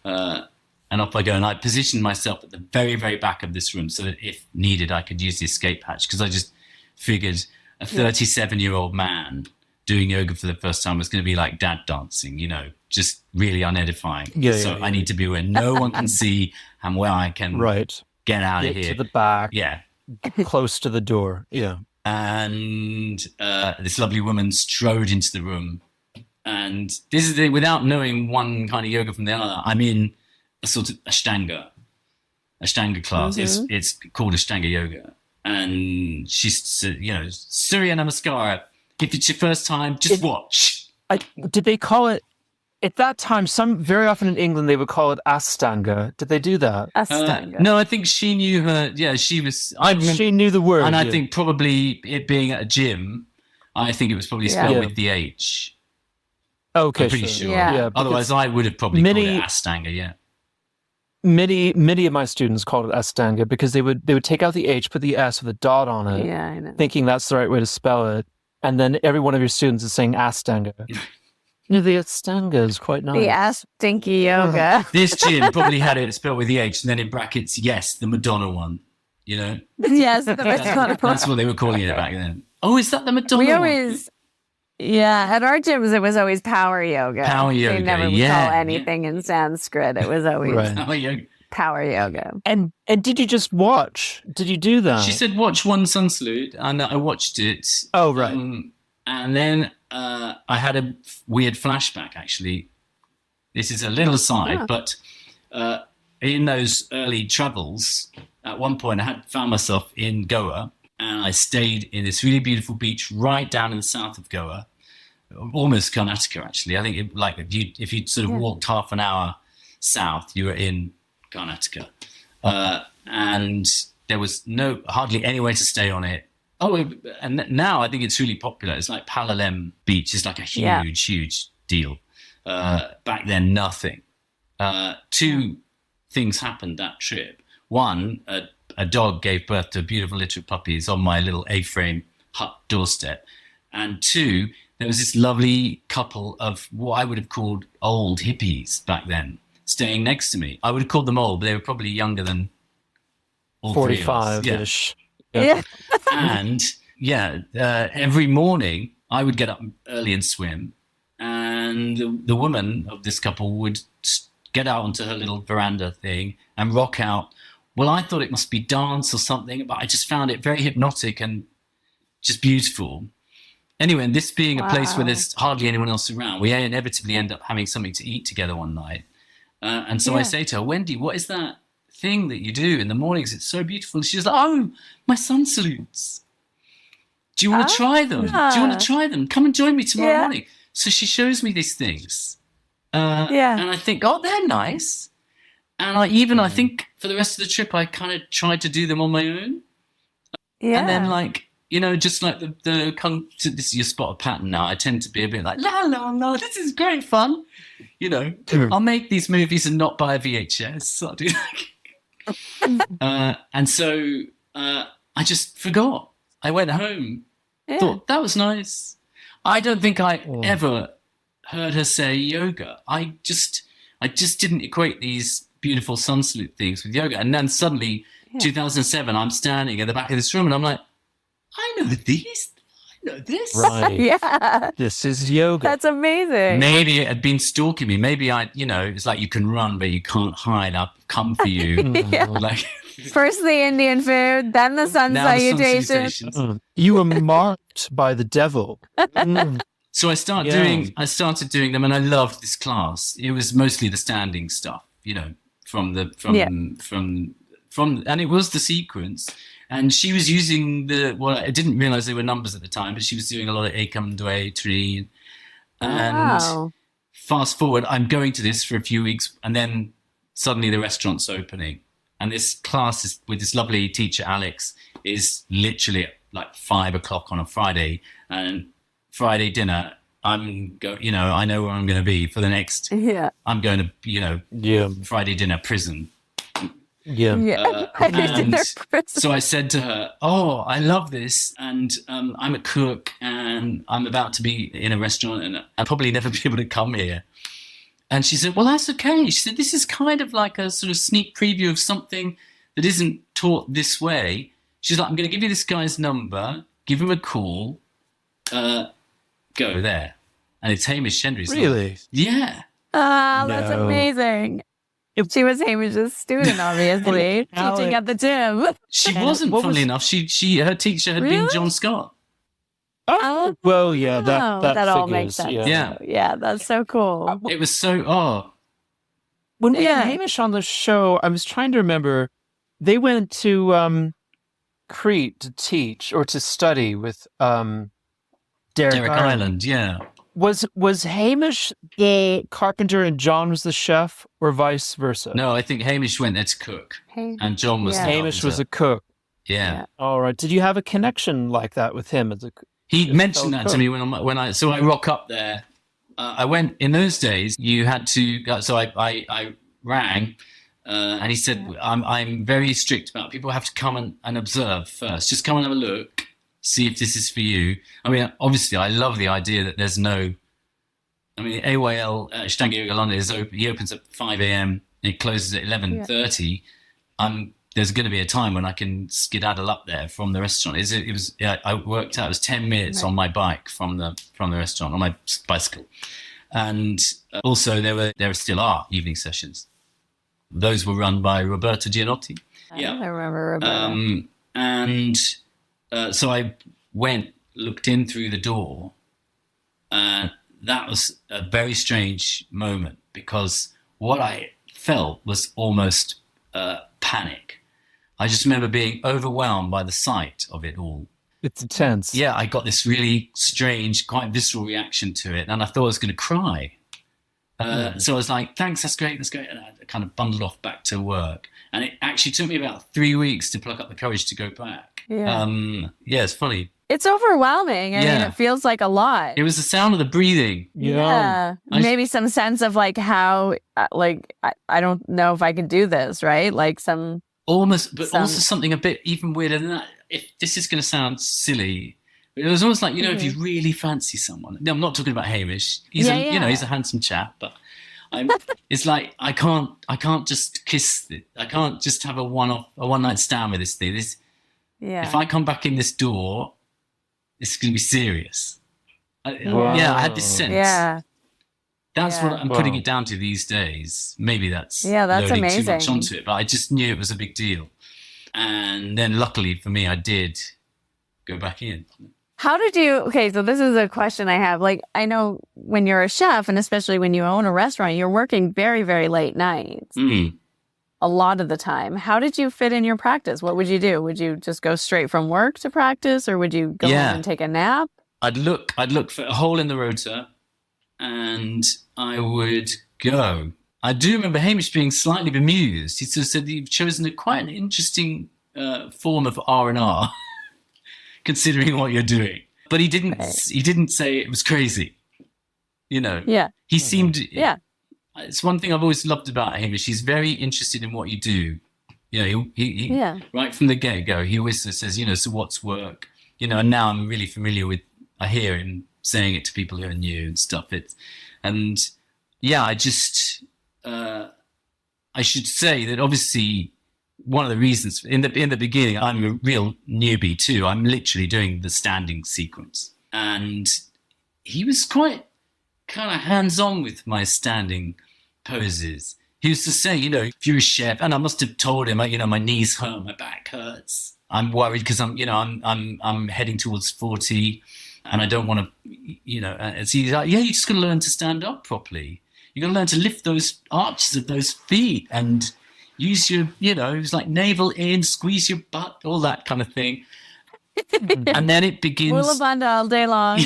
off I go. And I positioned myself at the very, very back of this room so that if needed, I could use the escape hatch, because I just figured a 37-year-old man doing yoga for the first time was going to be like dad dancing, just really unedifying. I need to be where no one can see and where I can get out of here. To the back. Yeah. Close to the door. Yeah. And this lovely woman strode into the room. And this is the thing, without knowing one kind of yoga from the other, I'm in a sort of Ashtanga class. Mm-hmm. It's called Ashtanga yoga. And she's, Surya Namaskara. If it's your first time, just watch. Did they call it, at that time, very often in England, they would call it Ashtanga. Did they do that? Ashtanga. No, I think she knew her. Yeah, she was. She knew the word. And I think probably it being at a gym, I think it was probably spelled with the H. Okay, I'm pretty sure. Yeah. Otherwise, I would have probably called it Ashtanga, yeah. Many of my students called it Ashtanga because they would take out the H, put the S with a dot on it, I know. thinking that's the right way to spell it. And then every one of your students is saying Ashtanga. The Ashtanga is quite nice. The ass stinky yoga. This gym probably had it spelled with the H, and then in brackets, yes, the Madonna one. Yes, the Madonna one. That's what they were calling it back then. Oh, is that the Madonna one? Yeah, at our gyms, it was always power yoga. Power yoga, They never would call anything in Sanskrit. It was always Power yoga. power yoga. And did you just watch? Did you do that? She said, watch one sun salute, and I watched it. Oh, right. And then I had a weird flashback, actually. This is a little aside, but in those early travels, at one point I had found myself in Goa, and I stayed in this really beautiful beach right down in the south of Goa, almost Karnataka, actually. I think if you sort of walked half an hour south, you were in Karnataka. And there was hardly any way to stay on it. Oh, and now I think it's really popular. It's like Palalem Beach is like a huge deal. Back then, nothing. Two things happened that trip. One, a dog gave birth to a beautiful litter of puppies on my little A-frame hut doorstep. And two, there was this lovely couple of what I would have called old hippies back then staying next to me. I would have called them old, but they were probably younger than all 45-ish. Yeah. And every morning I would get up early and swim, and the woman of this couple would get out onto her little veranda thing and rock out. Well, I thought it must be dance or something, but I just found it very hypnotic and just beautiful. Anyway, and this being a place where there's hardly anyone else around, we inevitably end up having something to eat together one night. And so I say to her, Wendy, what is that thing that you do in the mornings? It's so beautiful. She's like, oh, my sun salutes. Do you want to try them? Do you want to try them? Come and join me tomorrow morning. So she shows me these things. And I think, oh, they're nice. And I think for the rest of the trip, I kind of tried to do them on my own. Yeah. And then just like this is your spot of pattern now. I tend to be a bit like, no, this is great fun. I'll make these movies and not buy a VHS. So I'll do that. And so I just forgot. I went home, thought that was nice. I don't think I ever heard her say yoga. I just didn't equate these beautiful sun salute things with yoga. And then suddenly, 2007, I'm standing at the back of this room and I'm like, I know these. I know this. Right. Yeah. This is yoga. That's amazing. Maybe it had been stalking me. Maybe it's like you can run, but you can't hide. I've come for you. First the Indian food, then the sun salutations. You were marked by the devil. So I started doing them, and I loved this class. It was mostly the standing stuff, from and it was the sequence. And she was using I didn't realize they were numbers at the time, but she was doing a lot of Ekam, Dwe, Tri. And fast forward, I'm going to this for a few weeks, and then suddenly the restaurant's opening. And this class is with this lovely teacher, Alex, is literally at like 5:00 on a Friday. And Friday dinner, I know where I'm going to be for the next. Yeah. I'm going to, Friday dinner prison. So I said to her, "Oh, I love this, and I'm a cook, and I'm about to be in a restaurant, and I'll probably never be able to come here." And she said, "Well, that's okay." She said, "This is kind of like a sort of sneak preview of something that isn't taught this way." She's like, "I'm going to give you this guy's number. Give him a call. Go there." And it's Hamish Shendry's. Really? Yeah. That's amazing. She was Hamish's student, obviously, teaching at the gym. She wasn't, funnily enough. Her teacher had been John Scott. Oh, well, yeah, that all makes sense. Yeah, that's so cool. It was so, When we had Hamish on the show, I was trying to remember, they went to Crete to teach or to study with Derek Island, yeah. Was Hamish the carpenter and John was the chef, or vice versa? No, I think Hamish went there to cook, and John was the Hamish carpenter. was a cook. Yeah. All right. Did you have a connection like that with him as a? He mentioned that to me when I rock up there. I went in those days. You had to. So I rang, and he said, "I'm very strict about people have to come and observe first. Just come and have a look. See if this is for you." I mean, obviously, I love the idea that there's no. I mean, AYL Ashtanga Yoga London he opens at 5 a.m. and it closes at 11:30. there's going to be a time when I can skedaddle up there from the restaurant. I worked out it was 10 minutes on my bike from the restaurant on my bicycle. And also there still are evening sessions. Those were run by Roberta Gianotti. I remember Roberta. And so I looked in through the door, and that was a very strange moment, because what I felt was almost panic. I just remember being overwhelmed by the sight of it all. It's intense. Yeah, I got this really strange, quite visceral reaction to it, and I thought I was going to cry. So I was like, thanks, that's great. And I kind of bundled off back to work. And it actually took me about 3 weeks to pluck up the courage to go back. Yeah, it's funny. It's overwhelming. I mean, it feels like a lot. It was the sound of the breathing. Yeah. Maybe some sense of like how, like, I don't know if I can do this, right? Like also something a bit even weirder than that. If this is going to sound silly, but it was almost like, if you really fancy someone. No, I'm not talking about Hamish. He's a handsome chap, but it's like I can't just kiss it. I can't just have a one night stand with this thing. If I come back in this door, it's going to be serious. I had this sense. Yeah. That's what I'm putting it down to these days. Maybe that's loading amazing. Too much onto it, but I just knew it was a big deal. And then luckily for me, I did go back in. So this is a question I have. Like, I know when you're a chef, and especially when you own a restaurant, you're working very, very late nights. A lot of the time. How did you fit in your practice? What would you do? Would you just go straight from work to practice, or would you go home and take a nap? I'd look for a hole in the rota, and I would go. I do remember Hamish being slightly bemused. He sort of said, "You've chosen quite an interesting form of R&R, considering what you're doing." But he didn't. Right. He didn't say it was crazy. Yeah. He seemed. Yeah. It's one thing I've always loved about Hamish. He's very interested in what you do. He right from the get-go, he always says, so what's work? And now I'm really familiar with, I hear him saying it to people who are new and stuff. I should say that obviously one of the reasons, in the beginning, I'm a real newbie too. I'm literally doing the standing sequence. And he was quite kind of hands-on with my standing poses. He used to say, if you're a chef, and I must have told him, my knees hurt, my back hurts. I'm worried because I'm heading towards 40, and I don't want to, and so he's like, you just got to learn to stand up properly. You got to learn to lift those arches of those feet and use your, it's like navel in, squeeze your butt, all that kind of thing. And then it begins. Hula banda all day long.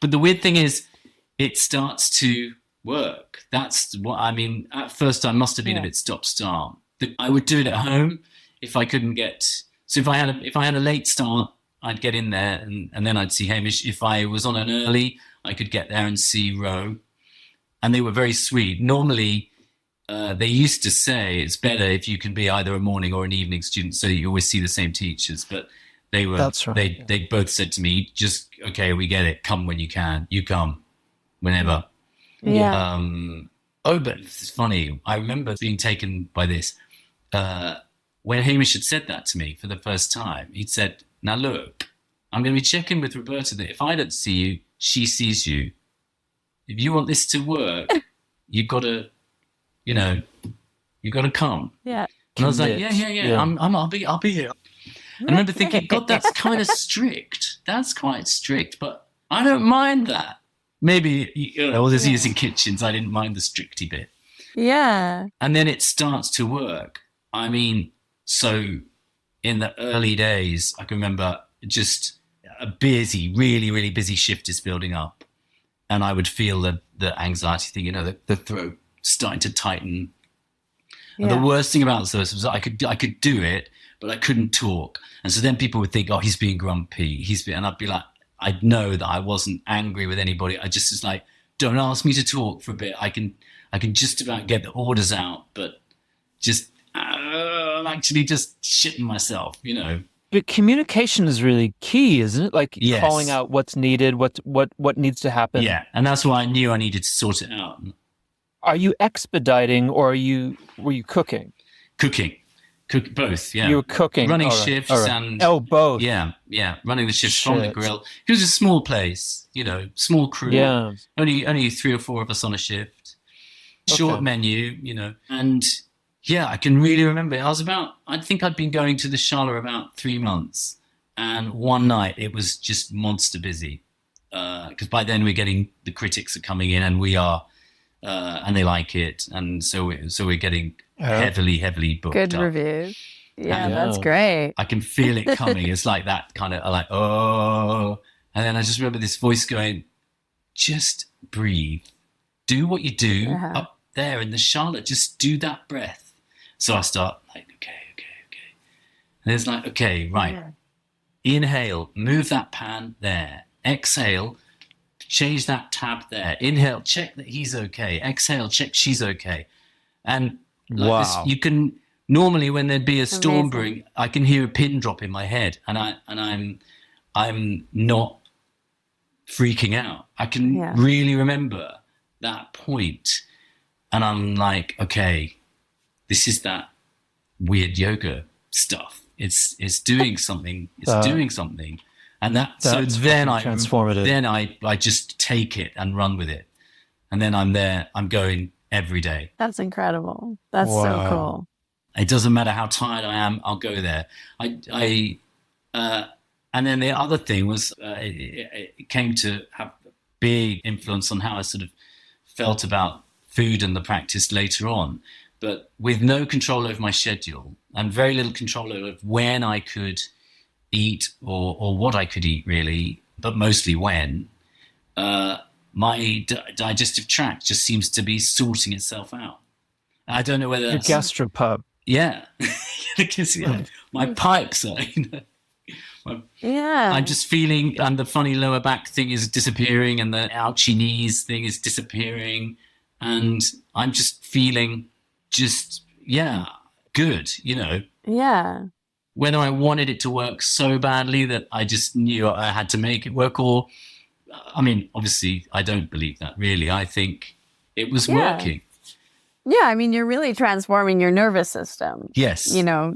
But the weird thing is, it starts to work. That's what I mean. At first, I must have been a bit stop-start. I would do it at home if I couldn't get. So if I had a late start, I'd get in there and then I'd see Hamish. If I was on an early, I could get there and see Ro. And they were very sweet. Normally, they used to say it's better if you can be either a morning or an evening student, so that you always see the same teachers. But they were. That's right. They both said to me, "Just okay, we get it. Come when you can. You come whenever." Yeah. But it's funny. I remember being taken by this. When Hamish had said that to me for the first time, he'd said, "Now look, I'm going to be checking with Roberta that if I don't see you, she sees you. If you want this to work, you've got to, you've got to come." Yeah. And I was like, yeah. I'll be here. I remember thinking, God, that's kind of strict. That's quite strict, but I don't mind that. Maybe, all this is in kitchens, I didn't mind the stricty bit. Yeah. And then it starts to work. I mean, so in the early days, I can remember just a busy, really, really busy shift is building up. And I would feel the anxiety thing, the throat starting to tighten. And the worst thing about this was I could do it, but I couldn't talk. And so then people would think, oh, he's being grumpy. And I'd be like, I'd know that I wasn't angry with anybody. I just was like, don't ask me to talk for a bit. I can just about get the orders out, but just I'm actually just shitting myself, But communication is really key, isn't it? Like calling out what's needed, what needs to happen. Yeah, and that's why I knew I needed to sort it out. Are you expediting, or were you cooking? Cooking. Cook both, yeah. You were cooking. Running All right. shifts All right. and... both. Yeah. Running the shifts from the Shit. grill. It was a small place, small crew. Yeah. Only 3 or 4 of us on a shift. Short Okay. menu, and yeah, I can really remember. I think I'd been going to the Shala about 3 months, and one night it was just monster busy. Because by then the critics are coming in, and we are, and they like it, and so we're getting heavily booked Good up. reviews. Yeah, Yeah. that's great. I can feel it coming. It's like that kind of like, oh, and then I just remember this voice going, "Just breathe, do what you do up there in the Charlotte. Just do that breath." So I start like, okay, and it's like, okay, right. Yeah. Inhale, move that pan there. Exhale, change that tab there. Inhale, check that he's okay. Exhale, check she's okay. And like this, you can normally, when there'd be a storm brewing, I can hear a pin drop in my head, and I'm not freaking out. I can really remember that point, and I'm like, okay, this is that weird yoga stuff. It's doing something. It's doing something. And then I just take it and run with it. And then I'm there, I'm going every day. That's incredible. That's so cool. It doesn't matter how tired I am, I'll go there. And then the other thing was, it came to have a big influence on how I sort of felt about food and the practice later on. But with no control over my schedule and very little control over when I could eat or what I could eat, really, but mostly when, my digestive tract just seems to be sorting itself out. I don't know whether that's... Your gastropub. Yeah. My pipes are... I'm just feeling, and the funny lower back thing is disappearing, and the ouchy knees thing is disappearing, and I'm just feeling good, Yeah. When I wanted it to work so badly that I just knew I had to make it work, or, I mean, obviously I don't believe that, really. I think it was working. Yeah, I mean, you're really transforming your nervous system. Yes.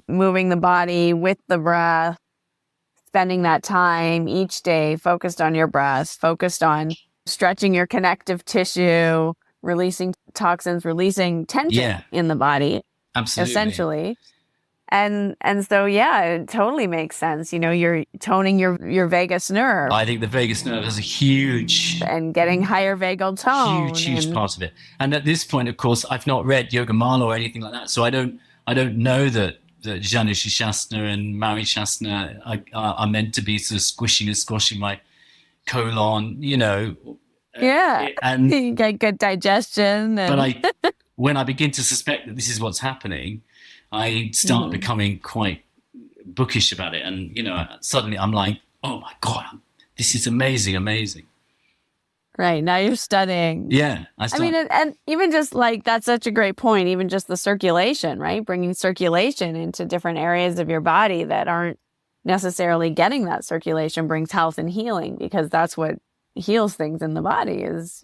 Moving the body with the breath, spending that time each day focused on your breath, focused on stretching your connective tissue, releasing toxins, releasing tension in the body. Absolutely. Essentially. And so, it totally makes sense. You're toning your vagus nerve. I think the vagus nerve has a huge... And getting higher vagal tone. Huge part of it. And at this point, of course, I've not read Yoga Mala or anything like that. So I don't know that Janu Shasana and Mari Shasana are meant to be sort of squishing and squashing my colon, And you get good digestion. But when I begin to suspect that this is what's happening, I start becoming quite bookish about it. And, suddenly I'm like, oh my God, this is amazing. Right. Now you're studying. Yeah. I mean, and even just like, that's such a great point, even just the circulation, right? Bringing circulation into different areas of your body that aren't necessarily getting that circulation brings health and healing, because that's what heals things in the body is,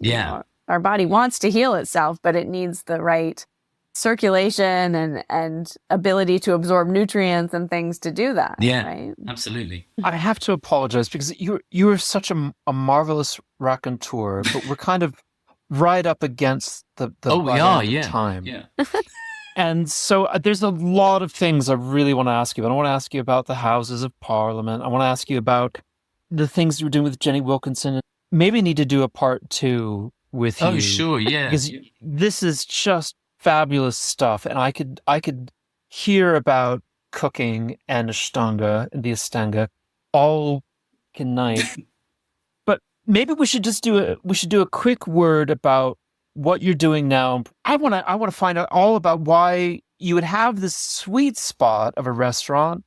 our body wants to heal itself, but it needs the right circulation and ability to absorb nutrients and things to do that. Yeah, right? Absolutely. I have to apologize because you are such a marvelous raconteur, but we're kind of right up against the time. Yeah. And so there's a lot of things I really want to ask you about. I want to ask you about the Houses of Parliament. I want to ask you about the things you're doing with Jenny Wilkinson. Maybe need to do a part 2 with you. Oh, sure, yeah. Because this is just fabulous stuff, and I could hear about cooking and Ashtanga and the Ashtanga all night. But maybe we should just do a quick word about what you're doing now. I want to find out all about why you would have this sweet spot of a restaurant,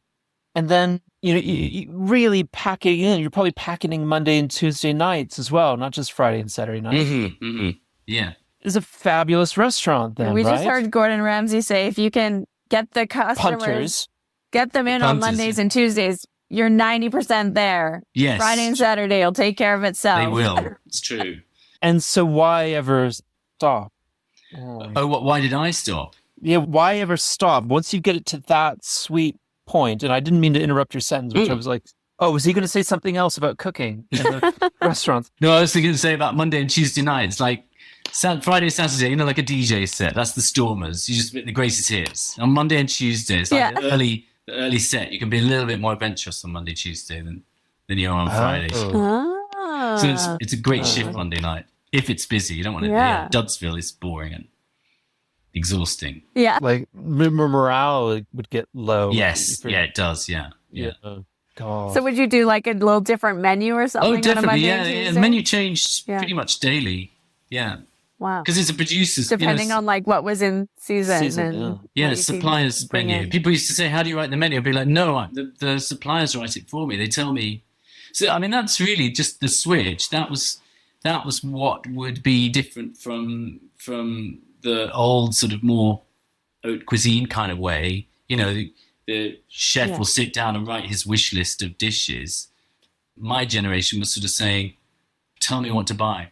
and then you really pack it in. You're probably packing Monday and Tuesday nights as well, not just Friday and Saturday nights. Yeah. It's a fabulous restaurant then, We right? just heard Gordon Ramsay say, if you can get the customers, get them in on Mondays and Tuesdays, you're 90% there. Yes. Friday and Saturday will take care of itself. They will. It's true. And so why ever stop? Why did I stop? Yeah, why ever stop? Once you get it to that sweet point, and I didn't mean to interrupt your sentence, which I was like, oh, was he going to say something else about cooking in the restaurants? No, I was thinking to say about Monday and Tuesday nights, like Friday, Saturday, like a DJ set. That's the Stormers. You just the greatest hits. On Monday and Tuesday, it's like the early set. You can be a little bit more adventurous on Monday, Tuesday than you are on Friday. So it's a great shift Monday night. If it's busy, you don't want to. Yeah, Dudsville is boring and exhausting. Yeah, like morale would get low. Yes, it does. Yeah. God. So would you do like a little different menu or something? Oh, definitely. On a Monday The menu changed pretty much daily. Yeah. Wow. Because it's a producer's... Depending on like what was in season. The supplier's menu. People used to say, how do you write the menu? I'd be like, no, the suppliers write it for me. They tell me. So, I mean, that's really just the switch. That was what would be different from the old sort of more haute cuisine kind of way. You know, the chef will sit down and write his wish list of dishes. My generation was sort of saying, tell me what to buy.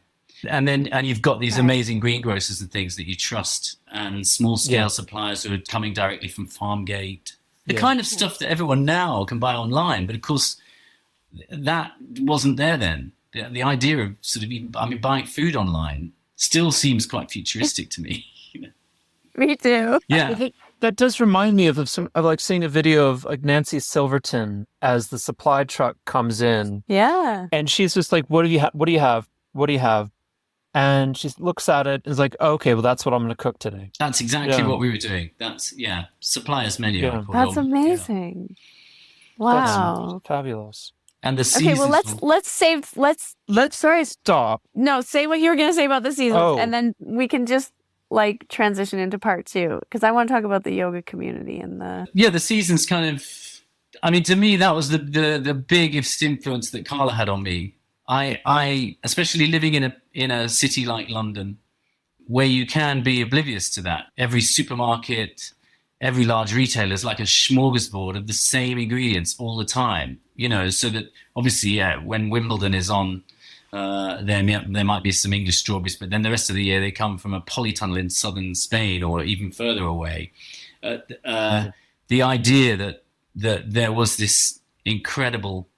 And you've got these amazing greengrocers and things that you trust, and small scale suppliers who are coming directly from farm gate. The kind of stuff that everyone now can buy online. But of course, that wasn't there then. The idea of sort of buying food online still seems quite futuristic to me. Me too. Yeah. That does remind me of like seeing a video of like Nancy Silverton as the supply truck comes in. Yeah. And she's just like, what do you have? What do you have? What do you have? And she looks at it and is like, oh, okay, well, that's what I'm going to cook today. That's exactly what we were doing. That's, supplier's menu. Yeah. That's amazing. Wow. That's fabulous. And the seasons. Okay, well, let's stop. No, say what you were going to say about the seasons, and then we can just like transition into part 2, because I want to talk about the yoga community and the seasons kind of, I mean, to me, that was the biggest influence that Carla had on me. I especially living in a city like London, where you can be oblivious to that. Every supermarket, every large retailer is like a smorgasbord of the same ingredients all the time. You know, so that obviously, when Wimbledon is on, there might be some English strawberries, but then the rest of the year they come from a polytunnel in southern Spain or even further away. The idea that there was this incredible,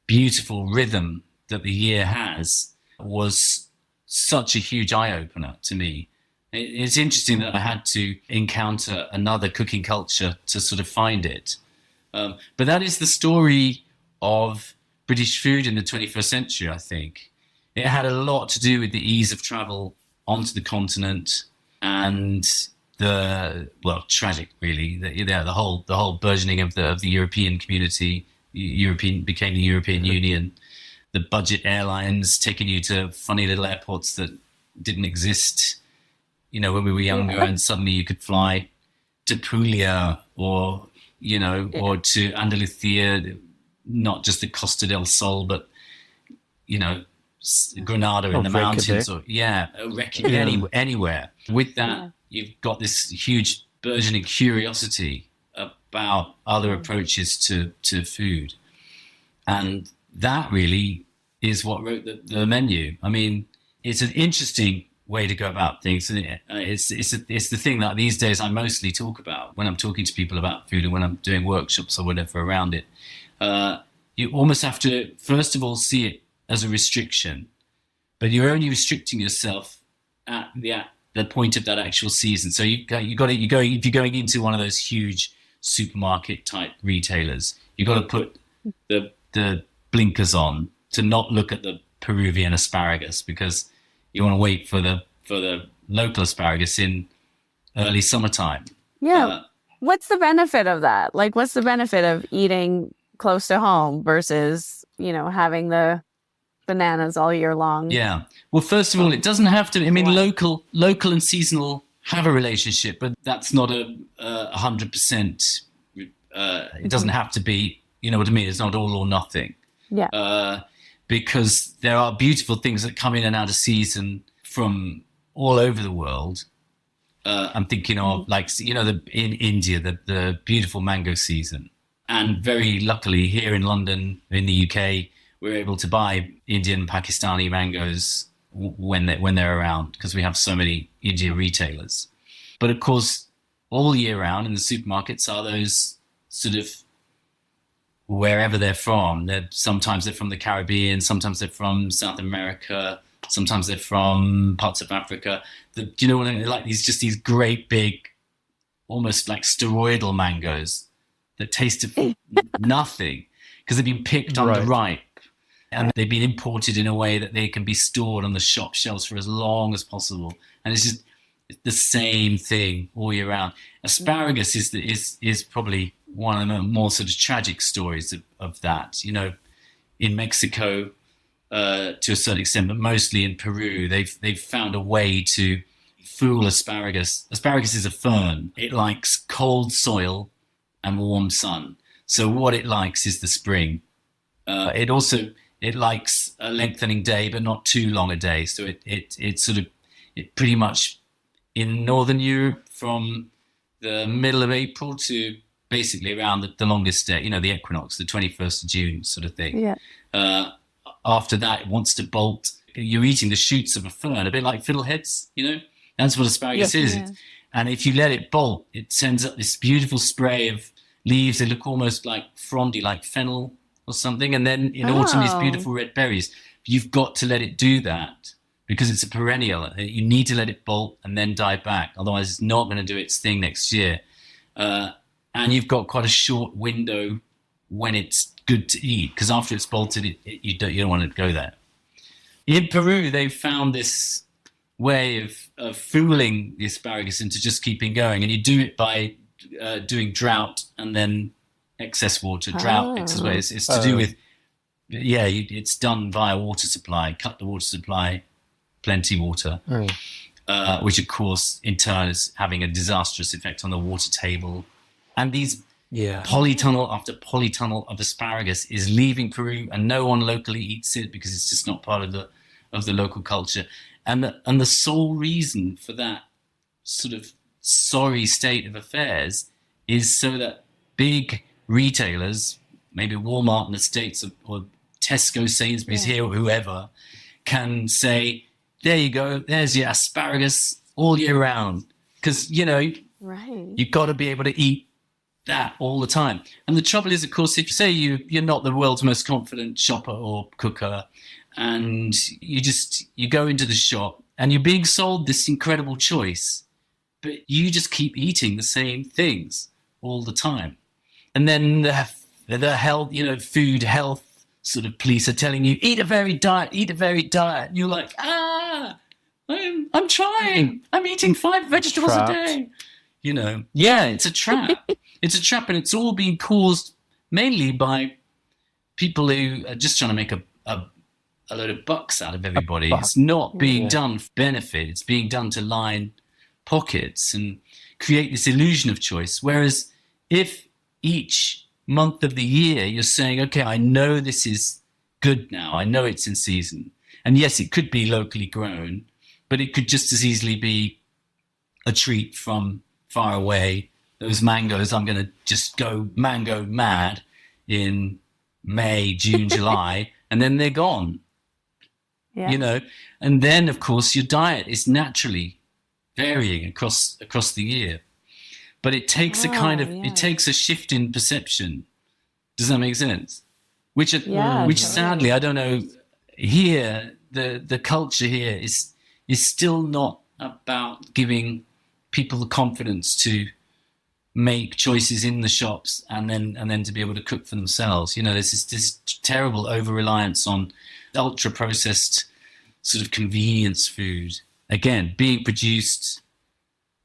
beautiful rhythm that the year has was such a huge eye-opener to me. It's interesting that I had to encounter another cooking culture to sort of find it. But that is the story of British food in the 21st century, I think. It had a lot to do with the ease of travel onto the continent and tragic really, the whole burgeoning of the European community. Became the European Union, the budget airlines taking you to funny little airports that didn't exist, when we were younger, and suddenly you could fly to Puglia or to Andalusia, not just the Costa del Sol, but Granada in the mountains, or anywhere. With that, you've got this huge burgeoning curiosity about other approaches to food. And that really is what wrote the menu. I mean, it's an interesting way to go about things. And it's the thing that these days I mostly talk about when I'm talking to people about food and when I'm doing workshops or whatever around it. You almost have to, first of all, see it as a restriction, but you're only restricting yourself at the point of that actual season. So if you're going into one of those huge supermarket type retailers, you've got to put the blinkers on to not look at the Peruvian asparagus, because you want to wait for the local asparagus in early summertime. What's the benefit of that? Like, what's the benefit of eating close to home versus having the bananas all year long? Well, first of all, it doesn't have to. I mean, local and seasonal have a relationship, but that's not 100%. It doesn't have to be. You know what I mean? It's not all or nothing. Because there are beautiful things that come in and out of season from all over the world. I'm thinking of in India, the beautiful mango season. And very luckily here in London, in the UK, we're able to buy Indian, Pakistani mangoes when they're around, because we have so many Indian retailers. But of course, all year round in the supermarkets are those sort of wherever they're from. Sometimes they're from the Caribbean, sometimes they're from South America, sometimes they're from parts of Africa. Do you know what I mean? Like these great big, almost like steroidal mangoes that taste of nothing because they've been picked underripe. And they've been imported in a way that they can be stored on the shop shelves for as long as possible. And it's just the same thing all year round. Asparagus is probably one of the more sort of tragic stories of that. You know, in Mexico, to a certain extent, but mostly in Peru, they've found a way to fool asparagus. Asparagus is a fern. It likes cold soil and warm sun. So what it likes is the spring. It likes a lengthening day, but not too long a day. So it pretty much in Northern Europe from the middle of April to basically around the longest day, you know, the equinox, the 21st of June sort of thing. Yeah. After that, it wants to bolt. You're eating the shoots of a fern, a bit like fiddleheads, you know? That's what asparagus is. Yeah. And if you let it bolt, it sends up this beautiful spray of leaves. They look almost like frondy, like fennel or something. And then in autumn, these beautiful red berries. You've got to let it do that because it's a perennial. You need to let it bolt and then die back. Otherwise, it's not going to do its thing next year. And you've got quite a short window when it's good to eat because after it's bolted, you don't want to go there. In Peru, they found this way of fooling the asparagus into just keeping going. And you do it by doing drought and then excess water, excess water. It's to do with, it's done via water supply, cut the water supply, plenty water, which of course in turn is having a disastrous effect on the water table. And these polytunnel after polytunnel of asparagus is leaving Peru and no one locally eats it because it's just not part of the local culture. And the sole reason for that sort of sorry state of affairs is so that big retailers, maybe Walmart in the States or Tesco, Sainsbury's here or whoever, can say, there you go, there's your asparagus all year round. Because, you know, you've got to be able to eat that all the time. And the trouble is, of course, if you say you're not the world's most confident shopper or cooker, and you go into the shop and you're being sold this incredible choice, but you just keep eating the same things all the time. And then the health, you know, food health sort of police are telling you, eat a varied diet. And you're like, I'm trying. I'm eating 5 vegetables a day. You know, it's a trap. It's a trap, and it's all being caused mainly by people who are just trying to make a load of bucks out of everybody. It's not being done for benefit. It's being done to line pockets and create this illusion of choice. Whereas if each month of the year you're saying, okay, I know this is good now. I know it's in season. And yes, it could be locally grown, but it could just as easily be a treat from far away. Those mangoes, I'm going to just go mango mad in May, June, July, and then they're gone. You know, and then of course your diet is naturally varying across the year, but it takes it takes a shift in perception. Does that make sense? Which sadly, I don't know. Here, the culture here is still not about giving people the confidence to make choices in the shops and then to be able to cook for themselves. You know, there's this terrible over-reliance on ultra-processed sort of convenience food, again, being produced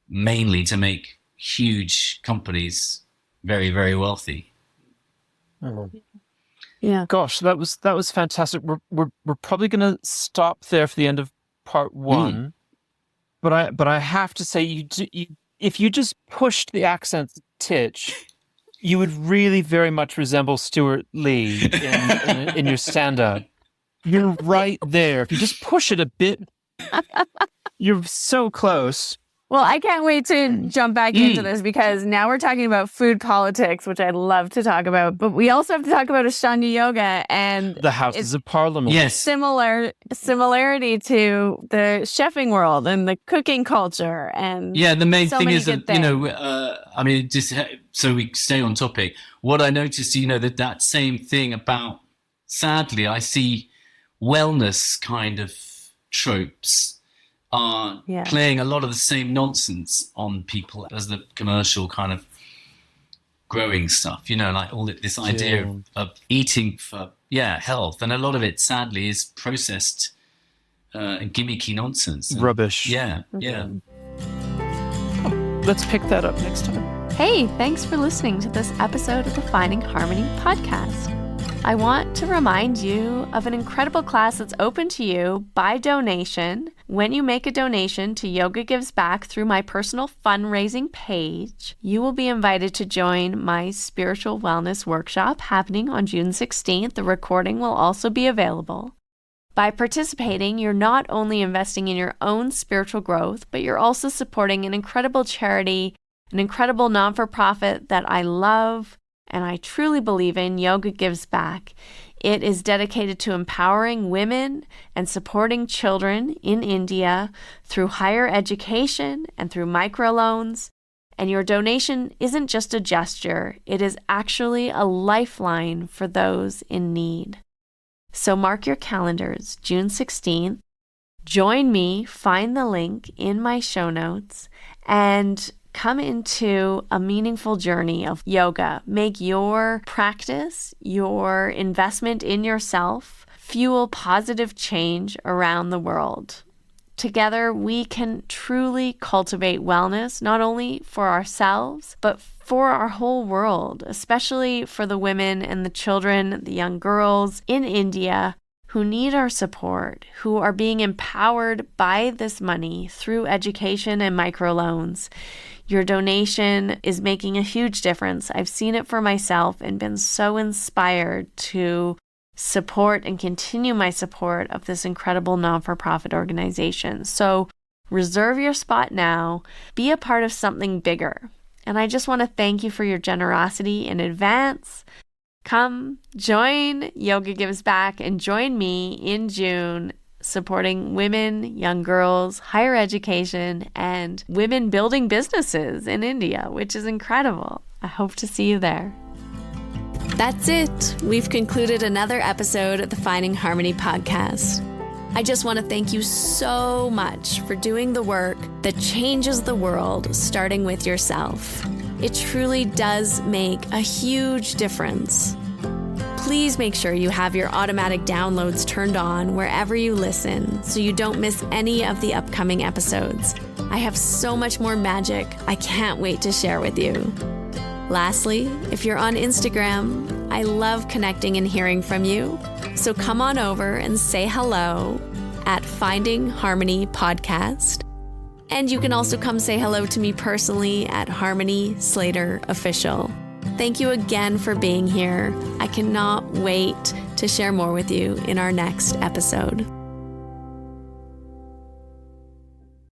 mainly to make huge companies very, very wealthy. Yeah. Gosh, that was fantastic. We're probably going to stop there for the end of part 1. But I have to say, if you just pushed the accents a titch, you would really very much resemble Stuart Lee in your stand-up. You're right there. If you just push it a bit, you're so close. Well, I can't wait to jump back into this because now we're talking about food politics, which I'd love to talk about. But we also have to talk about Ashtanga yoga and the Houses of Parliament. Yes. Similarity to the chefing world and the cooking culture. And the main so thing many is good that, just so we stay on topic, what I noticed, that same thing about, sadly, I see wellness kind of tropes are playing a lot of the same nonsense on people as the commercial kind of growing stuff, like all this idea of eating for health, and a lot of it sadly is processed and gimmicky nonsense and, rubbish. Let's pick that up next time. Hey, thanks for listening to this episode of the Finding Harmony podcast. I want to remind you of an incredible class that's open to you by donation. When you make a donation to Yoga Gives Back through my personal fundraising page, you will be invited to join my spiritual wellness workshop happening on June 16th. The recording will also be available. By participating, you're not only investing in your own spiritual growth, but you're also supporting an incredible charity, an incredible non-for-profit that I love and I truly believe in, Yoga Gives Back. It is dedicated to empowering women and supporting children in India through higher education and through microloans. And your donation isn't just a gesture, it is actually a lifeline for those in need. So mark your calendars, June 16th. Join me, find the link in my show notes, and come into a meaningful journey of yoga. Make your practice, your investment in yourself, fuel positive change around the world. Together, we can truly cultivate wellness, not only for ourselves, but for our whole world, especially for the women and the children, the young girls in India who need our support, who are being empowered by this money through education and microloans. Your donation is making a huge difference. I've seen it for myself and been so inspired to support and continue my support of this incredible non-for-profit organization. So reserve your spot now. Be a part of something bigger. And I just want to thank you for your generosity in advance. Come join Yoga Gives Back and join me in June supporting women, young girls, higher education, and women building businesses in India, which is incredible. I hope to see you there. That's it. We've concluded another episode of the Finding Harmony podcast. I just want to thank you so much for doing the work that changes the world, starting with yourself. It truly does make a huge difference. Please make sure you have your automatic downloads turned on wherever you listen so you don't miss any of the upcoming episodes. I have so much more magic I can't wait to share with you. Lastly, if you're on Instagram, I love connecting and hearing from you. So come on over and say hello at Finding Harmony Podcast. And you can also come say hello to me personally at Harmony Slater Official. Thank you again for being here. I cannot wait to share more with you in our next episode.